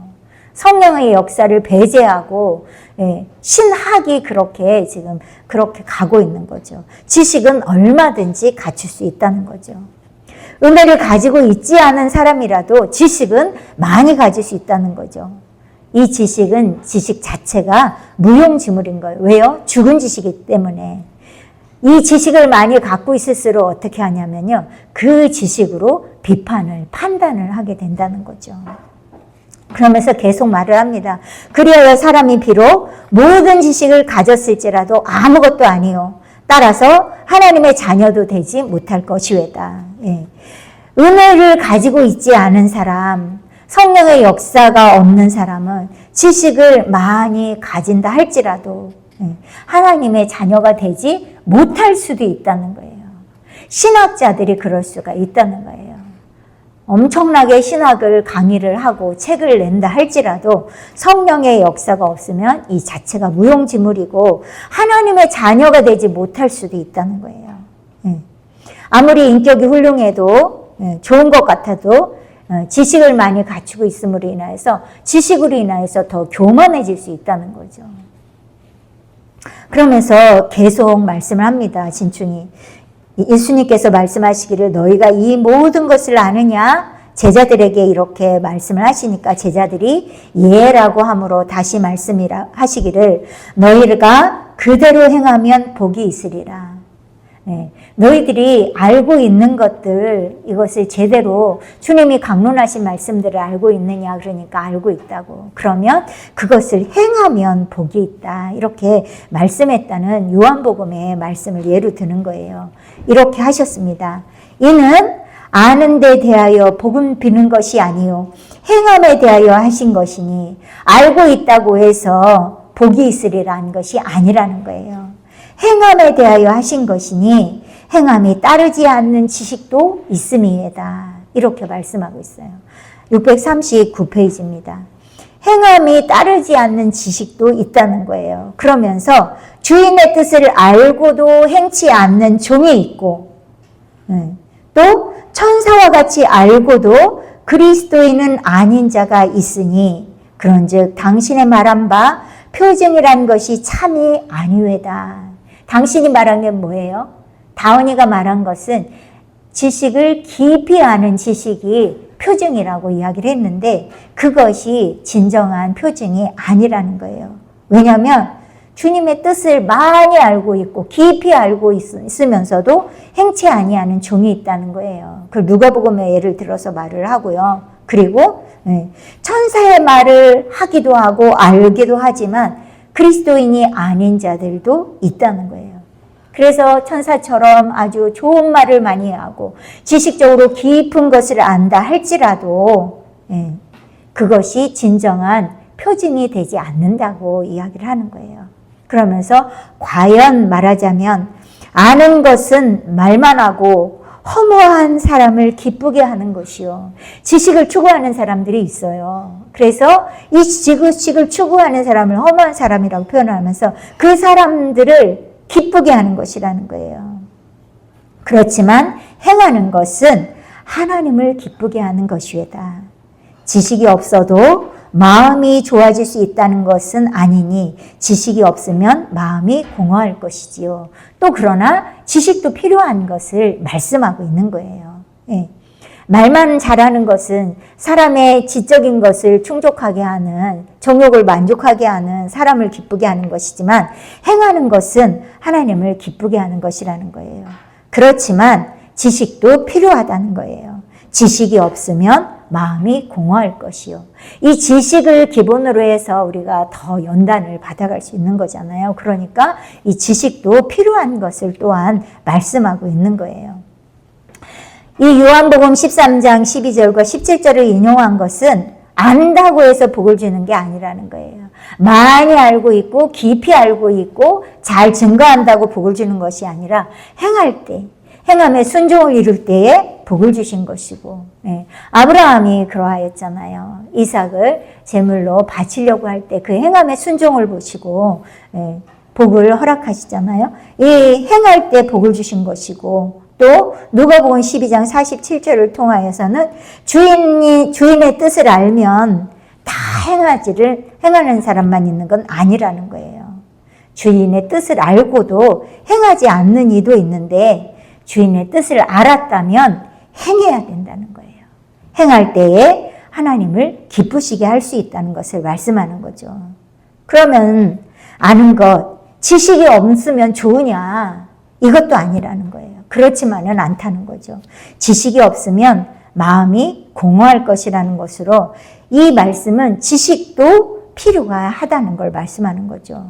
성령의 역사를 배제하고, 신학이 지금 그렇게 가고 있는 거죠. 지식은 얼마든지 갖출 수 있다는 거죠. 은혜를 가지고 있지 않은 사람이라도 지식은 많이 가질 수 있다는 거죠. 이 지식은 지식 자체가 무용지물인 거예요. 왜요? 죽은 지식이기 때문에. 이 지식을 많이 갖고 있을수록 어떻게 하냐면요. 그 지식으로 비판을, 판단을 하게 된다는 거죠. 그러면서 계속 말을 합니다. 그리하여 사람이 비록 모든 지식을 가졌을지라도 아무것도 아니요. 따라서 하나님의 자녀도 되지 못할 것이외다. 은혜를 가지고 있지 않은 사람, 성령의 역사가 없는 사람은 지식을 많이 가진다 할지라도 하나님의 자녀가 되지 못할 수도 있다는 거예요. 신학자들이 그럴 수가 있다는 거예요. 엄청나게 신학을 강의를 하고 책을 낸다 할지라도 성령의 역사가 없으면 이 자체가 무용지물이고 하나님의 자녀가 되지 못할 수도 있다는 거예요. 아무리 인격이 훌륭해도 좋은 것 같아도 지식을 많이 갖추고 있음으로 인하여서 지식으로 인하여서 더 교만해질 수 있다는 거죠. 그러면서 계속 말씀을 합니다. 진충이. 예수님께서 말씀하시기를 너희가 이 모든 것을 아느냐? 제자들에게 이렇게 말씀을 하시니까 제자들이 예라고 함으로 다시 말씀하시기를 너희가 그대로 행하면 복이 있으리라. 너희들이 알고 있는 것들, 이것을 제대로 주님이 강론하신 말씀들을 알고 있느냐? 그러니까 알고 있다고. 그러면 그것을 행하면 복이 있다. 이렇게 말씀했다는 요한복음의 말씀을 예로 드는 거예요. 이렇게 하셨습니다. 이는 아는 데 대하여 복음 비는 것이 아니요 행함에 대하여 하신 것이니 알고 있다고 해서 복이 있으리라는 것이 아니라는 거예요. 행함에 대하여 하신 것이니 행함이 따르지 않는 지식도 있음이다. 이렇게 말씀하고 있어요. 639페이지입니다. 행함이 따르지 않는 지식도 있다는 거예요. 그러면서 주인의 뜻을 알고도 행치 않는 종이 있고, 또 천사와 같이 알고도 그리스도인은 아닌 자가 있으니 그런즉 당신의 말한 바 표징이란 것이 참이 아니외다. 당신이 말한 게 뭐예요? 다원이가 말한 것은 지식을 깊이 아는 지식이 표징이라고 이야기를 했는데 그것이 진정한 표징이 아니라는 거예요. 왜냐하면 주님의 뜻을 많이 알고 있고 깊이 알고 있으면서도 행치 아니하는 종이 있다는 거예요. 그걸 누가복음의 예를 들어서 말을 하고요. 그리고 천사의 말을 하기도 하고 알기도 하지만 그리스도인이 아닌 자들도 있다는 거예요. 그래서 천사처럼 아주 좋은 말을 많이 하고 지식적으로 깊은 것을 안다 할지라도 그것이 진정한 표징이 되지 않는다고 이야기를 하는 거예요. 그러면서 과연 말하자면 아는 것은 말만 하고 허무한 사람을 기쁘게 하는 것이요. 지식을 추구하는 사람들이 있어요. 그래서 이 지식을 추구하는 사람을 허무한 사람이라고 표현하면서 그 사람들을 기쁘게 하는 것이라는 거예요. 그렇지만 행하는 것은 하나님을 기쁘게 하는 것이외다. 지식이 없어도 마음이 좋아질 수 있다는 것은 아니니 지식이 없으면 마음이 공허할 것이지요. 또 그러나 지식도 필요한 것을 말씀하고 있는 거예요. 말만 잘하는 것은 사람의 지적인 것을 충족하게 하는, 정욕을 만족하게 하는, 사람을 기쁘게 하는 것이지만 행하는 것은 하나님을 기쁘게 하는 것이라는 거예요. 그렇지만 지식도 필요하다는 거예요. 지식이 없으면 마음이 공허할 것이요. 이 지식을 기본으로 해서 우리가 더 연단을 받아갈 수 있는 거잖아요. 그러니까 이 지식도 필요한 것을 또한 말씀하고 있는 거예요. 이 요한복음 13장 12절과 17절을 인용한 것은 안다고 해서 복을 주는 게 아니라는 거예요. 많이 알고 있고 깊이 알고 있고 잘 증거한다고 복을 주는 것이 아니라 행할 때, 행함에 순종을 이룰 때에 복을 주신 것이고, 아브라함이 그러하였잖아요. 이삭을 제물로 바치려고 할 때 그 행함의 순종을 보시고 복을 허락하시잖아요. 이 행할 때 복을 주신 것이고, 또 누가복음 12장 47절을 통하여서는 주인의 뜻을 알면 다 행하는 사람만 있는 건 아니라는 거예요. 주인의 뜻을 알고도 행하지 않는 이도 있는데 주인의 뜻을 알았다면 행해야 된다는 거예요. 행할 때에 하나님을 기쁘시게 할 수 있다는 것을 말씀하는 거죠. 그러면 아는 것, 지식이 없으면 좋으냐? 이것도 아니라는 거예요. 그렇지만은 않다는 거죠. 지식이 없으면 마음이 공허할 것이라는 것으로 이 말씀은 지식도 필요가 하다는 걸 말씀하는 거죠.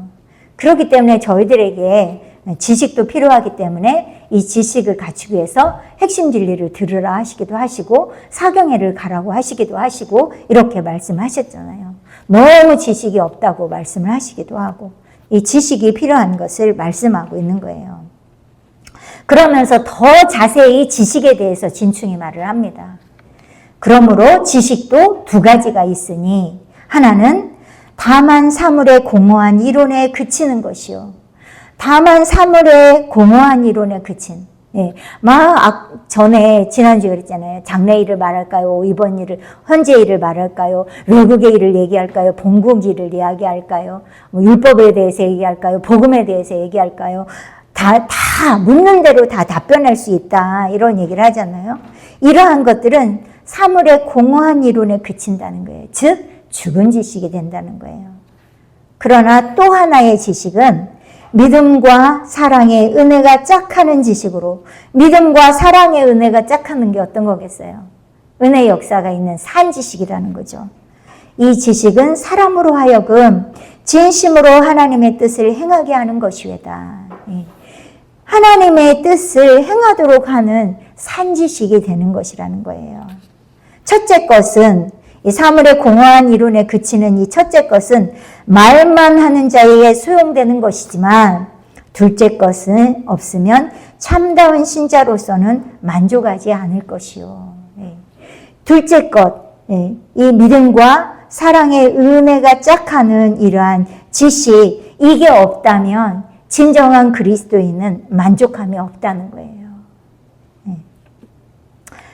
그렇기 때문에 저희들에게 지식도 필요하기 때문에 이 지식을 갖추기 위해서 핵심 진리를 들으라 하시기도 하시고 사경회를 가라고 하시기도 하시고 이렇게 말씀하셨잖아요. 너무 지식이 없다고 말씀을 하시기도 하고 이 지식이 필요한 것을 말씀하고 있는 거예요. 그러면서 더 자세히 지식에 대해서 진충이 말을 합니다. 그러므로 지식도 두 가지가 있으니 하나는 다만 사물의 공허한 이론에 그치는 것이요. 다만 사물의 공허한 이론에 그친. 전에 지난주에 그랬잖아요. 장래 일을 말할까요? 이번 일을, 현재 일을 말할까요? 외국의 일을 얘기할까요? 본국 일을 이야기할까요? 율법에 대해서 얘기할까요? 복음에 대해서 얘기할까요? 다 묻는 대로 다 답변할 수 있다. 이런 얘기를 하잖아요. 이러한 것들은 사물의 공허한 이론에 그친다는 거예요. 즉, 죽은 지식이 된다는 거예요. 그러나 또 하나의 지식은 믿음과 사랑의 은혜가 짝하는 지식으로, 믿음과 사랑의 은혜가 짝하는 게 어떤 거겠어요? 은혜 역사가 있는 산 지식이라는 거죠. 이 지식은 사람으로 하여금 진심으로 하나님의 뜻을 행하게 하는 것이외다. 하나님의 뜻을 행하도록 하는 산지식이 되는 것이라는 거예요. 첫째 것은 이 사물의 공허한 이론에 그치는 이 첫째 것은 말만 하는 자에게 소용되는 것이지만 둘째 것은 없으면 참다운 신자로서는 만족하지 않을 것이요. 둘째 것, 이 믿음과 사랑의 은혜가 짝하는 이러한 지식, 이게 없다면 진정한 그리스도인은 만족함이 없다는 거예요.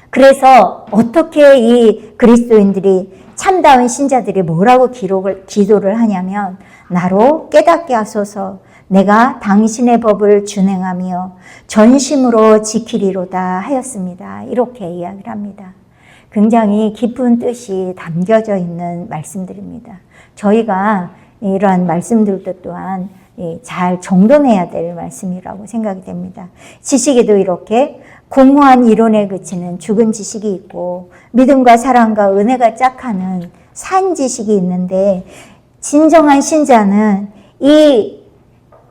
그래서 어떻게 이 그리스도인들이, 참다운 신자들이 뭐라고 기도를 하냐면, 나로 깨닫게 하소서, 내가 당신의 법을 준행하며 전심으로 지키리로다 하였습니다. 이렇게 이야기를 합니다. 굉장히 깊은 뜻이 담겨져 있는 말씀들입니다. 저희가 이러한 말씀들도 또한 잘 정돈해야 될 말씀이라고 생각이 됩니다. 지식에도 이렇게 공허한 이론에 그치는 죽은 지식이 있고, 믿음과 사랑과 은혜가 짝하는 산 지식이 있는데, 진정한 신자는 이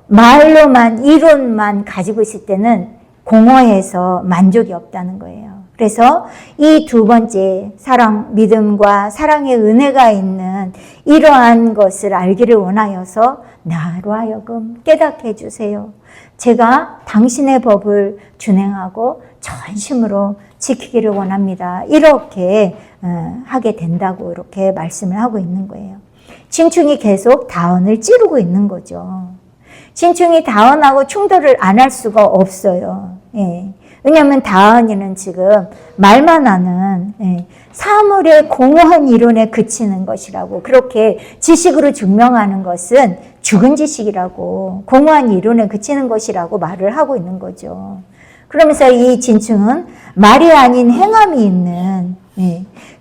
말로만, 이론만 가지고 있을 때는 공허해서 만족이 없다는 거예요. 그래서 이 두 번째, 사랑, 믿음과 사랑의 은혜가 있는 이러한 것을 알기를 원하여서 나로 하여금 깨닫게 해주세요. 제가 당신의 법을 준행하고 전심으로 지키기를 원합니다. 이렇게 하게 된다고 이렇게 말씀을 하고 있는 거예요. 진충이 계속 다원을 찌르고 있는 거죠. 진충이 다원하고 충돌을 안 할 수가 없어요. 왜냐하면 다원이는 지금 말만 하는 사물의 공허한 이론에 그치는 것이라고, 그렇게 지식으로 증명하는 것은 죽은 지식이라고, 공허한 이론에 그치는 것이라고 말을 하고 있는 거죠. 그러면서 이 진충은 말이 아닌 행함이 있는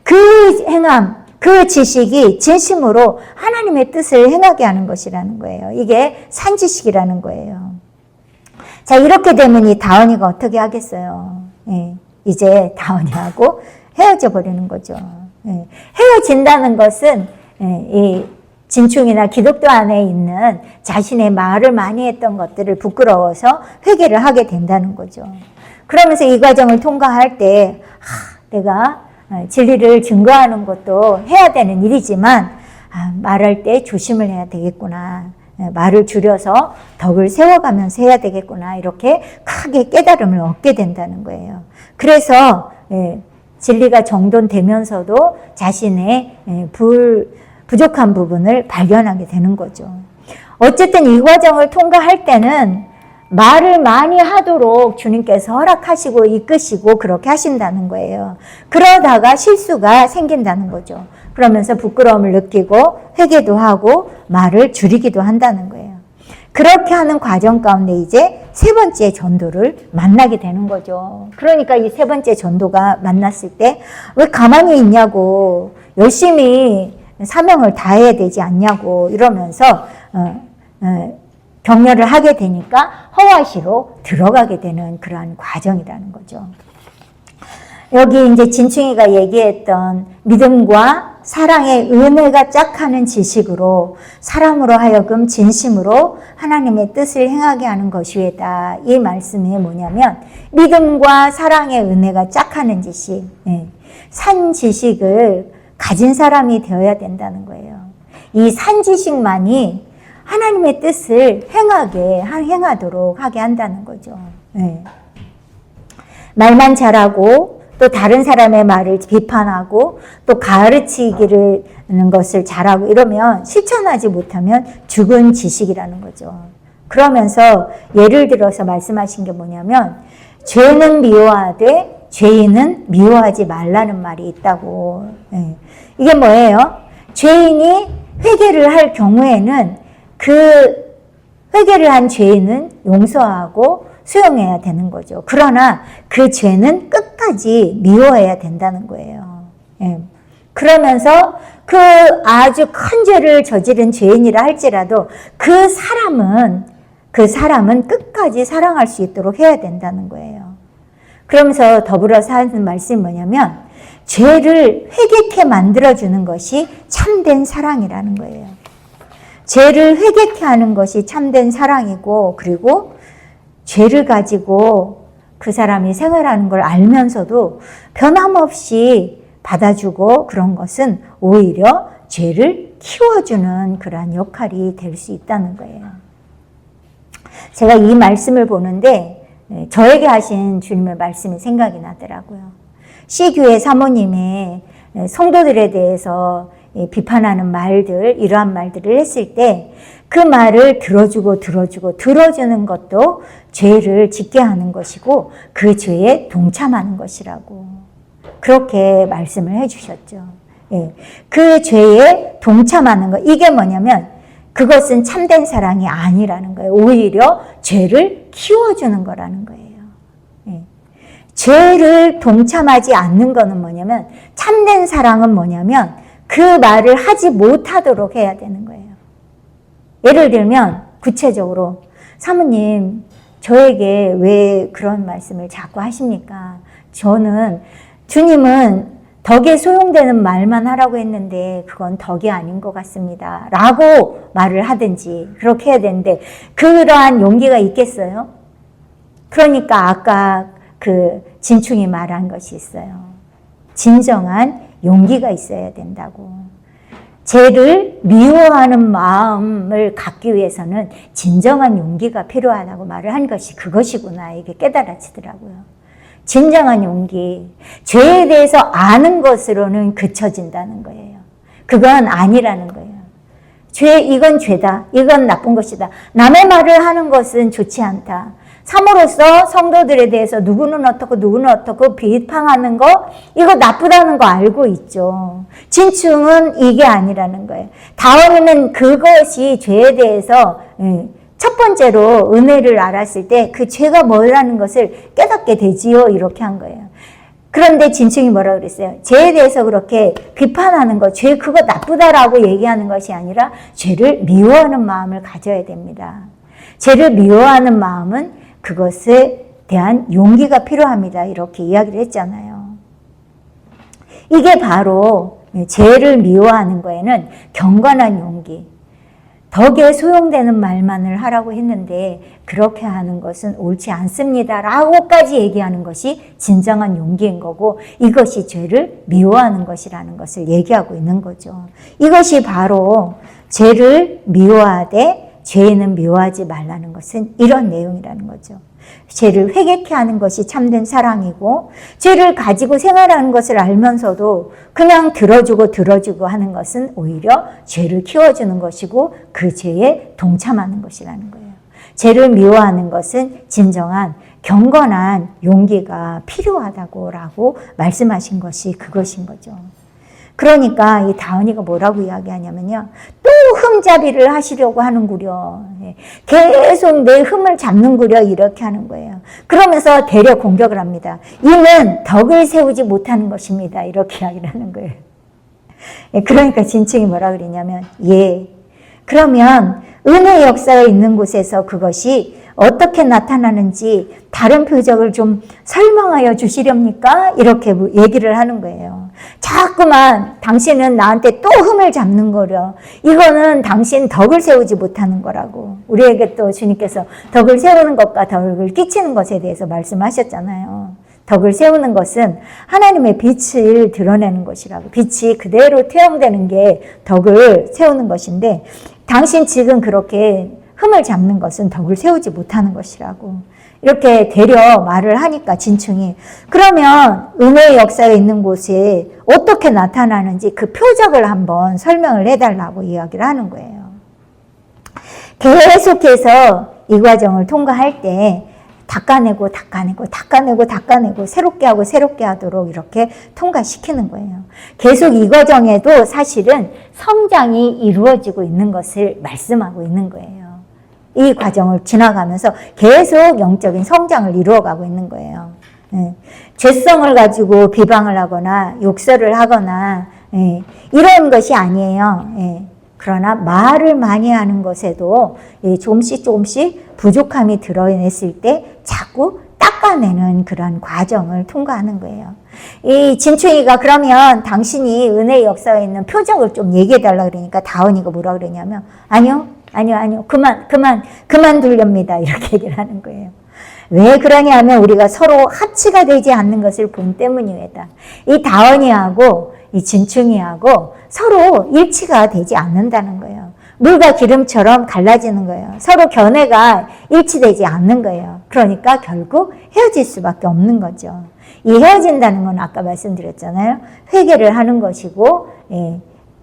그 행함, 그 지식이 진심으로 하나님의 뜻을 행하게 하는 것이라는 거예요. 이게 산지식이라는 거예요. 자, 이렇게 되면 이 다원이가 어떻게 하겠어요? 이제 다원이하고 헤어져 버리는 거죠. 헤어진다는 것은 이 진충이나 기독교 안에 있는 자신의 말을 많이 했던 것들을 부끄러워서 회개를 하게 된다는 거죠. 그러면서 이 과정을 통과할 때 내가 진리를 증거하는 것도 해야 되는 일이지만 말할 때 조심을 해야 되겠구나. 말을 줄여서 덕을 세워가면서 해야 되겠구나. 이렇게 크게 깨달음을 얻게 된다는 거예요. 그래서 진리가 정돈되면서도 자신의 부족한 부분을 발견하게 되는 거죠. 어쨌든 이 과정을 통과할 때는 말을 많이 하도록 주님께서 허락하시고 이끄시고 그렇게 하신다는 거예요. 그러다가 실수가 생긴다는 거죠. 그러면서 부끄러움을 느끼고 회개도 하고 말을 줄이기도 한다는 거예요. 그렇게 하는 과정 가운데 이제 세 번째 전도를 만나게 되는 거죠. 그러니까 이 세 번째 전도가 만났을 때 왜 가만히 있냐고, 열심히 사명을 다해야 되지 않냐고 이러면서 격려를 하게 되니까 허와시로 들어가게 되는 그러한 과정이라는 거죠. 여기 이제 진충이가 얘기했던 믿음과 사랑의 은혜가 짝하는 지식으로 사람으로 하여금 진심으로 하나님의 뜻을 행하게 하는 것이다. 이 말씀이 뭐냐면 믿음과 사랑의 은혜가 짝하는 지식, 산 지식을 가진 사람이 되어야 된다는 거예요. 이 산 지식만이 하나님의 뜻을 행하도록 하게 한다는 거죠. 말만 잘하고 또 다른 사람의 말을 비판하고 또 가르치기를 하는 것을 잘하고 이러면 실천하지 못하면 죽은 지식이라는 거죠. 그러면서 예를 들어서 말씀하신 게 뭐냐면 죄는 미워하되 죄인은 미워하지 말라는 말이 있다고. 이게 뭐예요? 죄인이 회개를 할 경우에는 그 회개를 한 죄인은 용서하고 수용해야 되는 거죠. 그러나 그 죄는 끝까지 미워해야 된다는 거예요. 그러면서 그 아주 큰 죄를 저지른 죄인이라 할지라도 그 사람은 끝까지 사랑할 수 있도록 해야 된다는 거예요. 그러면서 더불어서 하는 말씀이 뭐냐면 죄를 회개케 만들어주는 것이 참된 사랑이라는 거예요. 죄를 회개케 하는 것이 참된 사랑이고, 그리고 죄를 가지고 그 사람이 생활하는 걸 알면서도 변함없이 받아주고 그런 것은 오히려 죄를 키워주는 그러한 역할이 될 수 있다는 거예요. 제가 이 말씀을 보는데 저에게 하신 주님의 말씀이 생각이 나더라고요. C교회 사모님의 성도들에 대해서 비판하는 말들, 이러한 말들을 했을 때 그 말을 들어주는 것도 죄를 짓게 하는 것이고 그 죄에 동참하는 것이라고 그렇게 말씀을 해주셨죠. 예. 그 죄에 동참하는 것, 이게 뭐냐면 그것은 참된 사랑이 아니라는 거예요. 오히려 죄를 키워주는 거라는 거예요. 예. 죄를 동참하지 않는 거는 뭐냐면 참된 사랑은 뭐냐면 그 말을 하지 못하도록 해야 되는 거예요. 예를 들면 구체적으로 사모님 저에게 왜 그런 말씀을 자꾸 하십니까? 주님은 덕에 소용되는 말만 하라고 했는데 그건 덕이 아닌 것 같습니다. 라고 말을 하든지 그렇게 해야 되는데 그러한 용기가 있겠어요? 그러니까 아까 그 진충이 말한 것이 있어요. 진정한 용기가 있어야 된다고. 죄를 미워하는 마음을 갖기 위해서는 진정한 용기가 필요하다고 말을 한 것이 그것이구나 이게 깨달아지더라고요. 진정한 용기, 죄에 대해서 아는 것으로는 그쳐진다는 거예요. 그건 아니라는 거예요. 이건 죄다. 이건 나쁜 것이다. 남의 말을 하는 것은 좋지 않다. 사모로서 성도들에 대해서 누구는 어떻고 비판하는 거 이거 나쁘다는 거 알고 있죠. 진충은 이게 아니라는 거예요. 다원이는 그것이 죄에 대해서 첫 번째로 은혜를 알았을 때 그 죄가 뭐라는 것을 깨닫게 되지요. 이렇게 한 거예요. 그런데 진충이 뭐라 그랬어요? 죄에 대해서 그렇게 비판하는 거, 죄 그거 나쁘다라고 얘기하는 것이 아니라 죄를 미워하는 마음을 가져야 됩니다. 죄를 미워하는 마음은 그것에 대한 용기가 필요합니다. 이렇게 이야기를 했잖아요. 이게 바로 죄를 미워하는 거에는 경건한 용기, 덕에 소용되는 말만을 하라고 했는데 그렇게 하는 것은 옳지 않습니다. 라고까지 얘기하는 것이 진정한 용기인 거고 이것이 죄를 미워하는 것이라는 것을 얘기하고 있는 거죠. 이것이 바로 죄를 미워하되 죄는 미워하지 말라는 것은 이런 내용이라는 거죠. 죄를 회개케 하는 것이 참된 사랑이고 죄를 가지고 생활하는 것을 알면서도 그냥 들어주고 하는 것은 오히려 죄를 키워주는 것이고 그 죄에 동참하는 것이라는 거예요. 죄를 미워하는 것은 진정한 경건한 용기가 필요하다고 말씀하신 것이 그것인 거죠. 그러니까 이 다은이가 뭐라고 이야기하냐면요. 또 흠잡이를 하시려고 하는구려. 계속 내 흠을 잡는구려 이렇게 하는 거예요. 그러면서 대려 공격을 합니다. 이는 덕을 세우지 못하는 것입니다. 이렇게 이야기를 하는 거예요. 그러니까 진층이 뭐라 그러냐면 그러면 은혜의 역사가 있는 곳에서 그것이 어떻게 나타나는지 다른 표적을 좀 설명하여 주시렵니까? 이렇게 얘기를 하는 거예요. 자꾸만 당신은 나한테 또 흠을 잡는 거려. 이거는 당신 덕을 세우지 못하는 거라고. 우리에게 또 주님께서 덕을 세우는 것과 덕을 끼치는 것에 대해서 말씀하셨잖아요. 덕을 세우는 것은 하나님의 빛을 드러내는 것이라고. 빛이 그대로 투영되는 게 덕을 세우는 것인데 당신 지금 그렇게 흠을 잡는 것은 덕을 세우지 못하는 것이라고 이렇게 되려 말을 하니까 진충이 그러면 은혜의 역사가 있는 곳에 어떻게 나타나는지 그 표적을 한번 설명을 해달라고 이야기를 하는 거예요. 계속해서 이 과정을 통과할 때 닦아내고 새롭게 하도록 이렇게 통과시키는 거예요. 계속 이 과정에도 사실은 성장이 이루어지고 있는 것을 말씀하고 있는 거예요. 이 과정을 지나가면서 계속 영적인 성장을 이루어가고 있는 거예요. 죄성을 가지고 비방을 하거나 욕설을 하거나 이런 것이 아니에요. 그러나 말을 많이 하는 것에도 조금씩 부족함이 드러냈을 때 자꾸 닦아내는 그런 과정을 통과하는 거예요. 이 진충이가 그러면 당신이 은혜의 역사가 있는 표적을 좀 얘기해달라 그러니까 다은이가 뭐라 그러냐면 아니요. 그만 둘렵니다. 이렇게 얘기를 하는 거예요. 왜 그러냐 하면 우리가 서로 합치가 되지 않는 것을 본 때문이다. 이 다은이하고 이 진충이하고 서로 일치가 되지 않는다는 거예요. 물과 기름처럼 갈라지는 거예요. 서로 견해가 일치되지 않는 거예요. 그러니까 결국 헤어질 수밖에 없는 거죠. 이 헤어진다는 건 아까 말씀드렸잖아요. 회개를 하는 것이고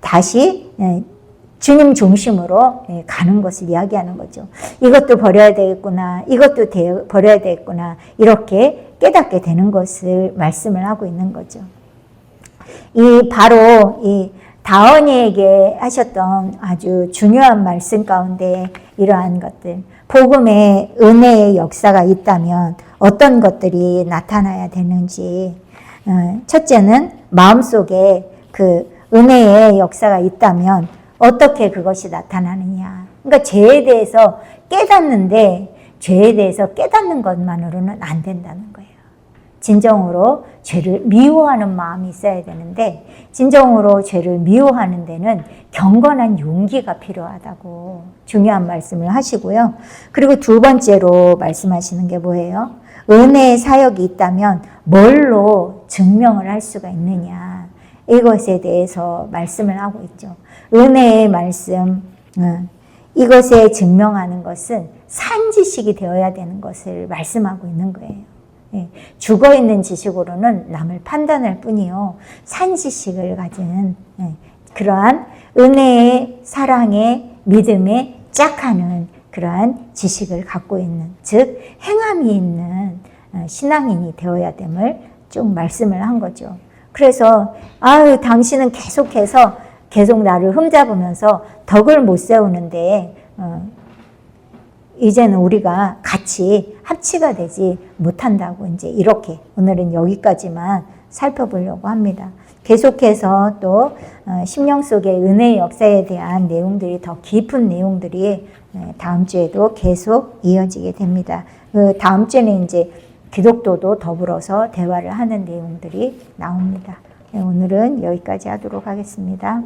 다시 주님 중심으로 가는 것을 이야기하는 거죠. 이것도 버려야 되겠구나. 이것도 버려야 되겠구나. 이렇게 깨닫게 되는 것을 말씀을 하고 있는 거죠. 바로 이 다원이에게 하셨던 아주 중요한 말씀 가운데 이러한 것들, 복음의 은혜의 역사가 있다면 어떤 것들이 나타나야 되는지, 첫째는 마음속에 그 은혜의 역사가 있다면 어떻게 그것이 나타나느냐. 그러니까 죄에 대해서 깨닫는데 죄에 대해서 깨닫는 것만으로는 안 된다는 거예요. 진정으로 죄를 미워하는 마음이 있어야 되는데 진정으로 죄를 미워하는 데는 경건한 용기가 필요하다고 중요한 말씀을 하시고요. 그리고 두 번째로 말씀하시는 게 뭐예요? 은혜의 사역이 있다면 뭘로 증명을 할 수가 있느냐. 이것에 대해서 말씀을 하고 있죠. 은혜의 말씀, 이것에 증명하는 것은 산 지식이 되어야 되는 것을 말씀하고 있는 거예요. 죽어있는 지식으로는 남을 판단할 뿐이요. 산 지식을 가진 그러한 은혜의 사랑의 믿음의 짝하는 그러한 지식을 갖고 있는, 즉 행함이 있는 신앙인이 되어야 됨을 쭉 말씀을 한 거죠. 그래서 당신은 계속 나를 흠잡으면서 덕을 못 세우는데 이제는 우리가 같이 합치가 되지 못한다고 이제 이렇게 오늘은 여기까지만 살펴보려고 합니다. 계속해서 또 심령 속의 은혜의 역사에 대한 내용들이 더 깊은 내용들이 다음 주에도 계속 이어지게 됩니다. 그 다음 주에는 이제 기독교도 더불어서 대화를 하는 내용들이 나옵니다. 오늘은 여기까지 하도록 하겠습니다.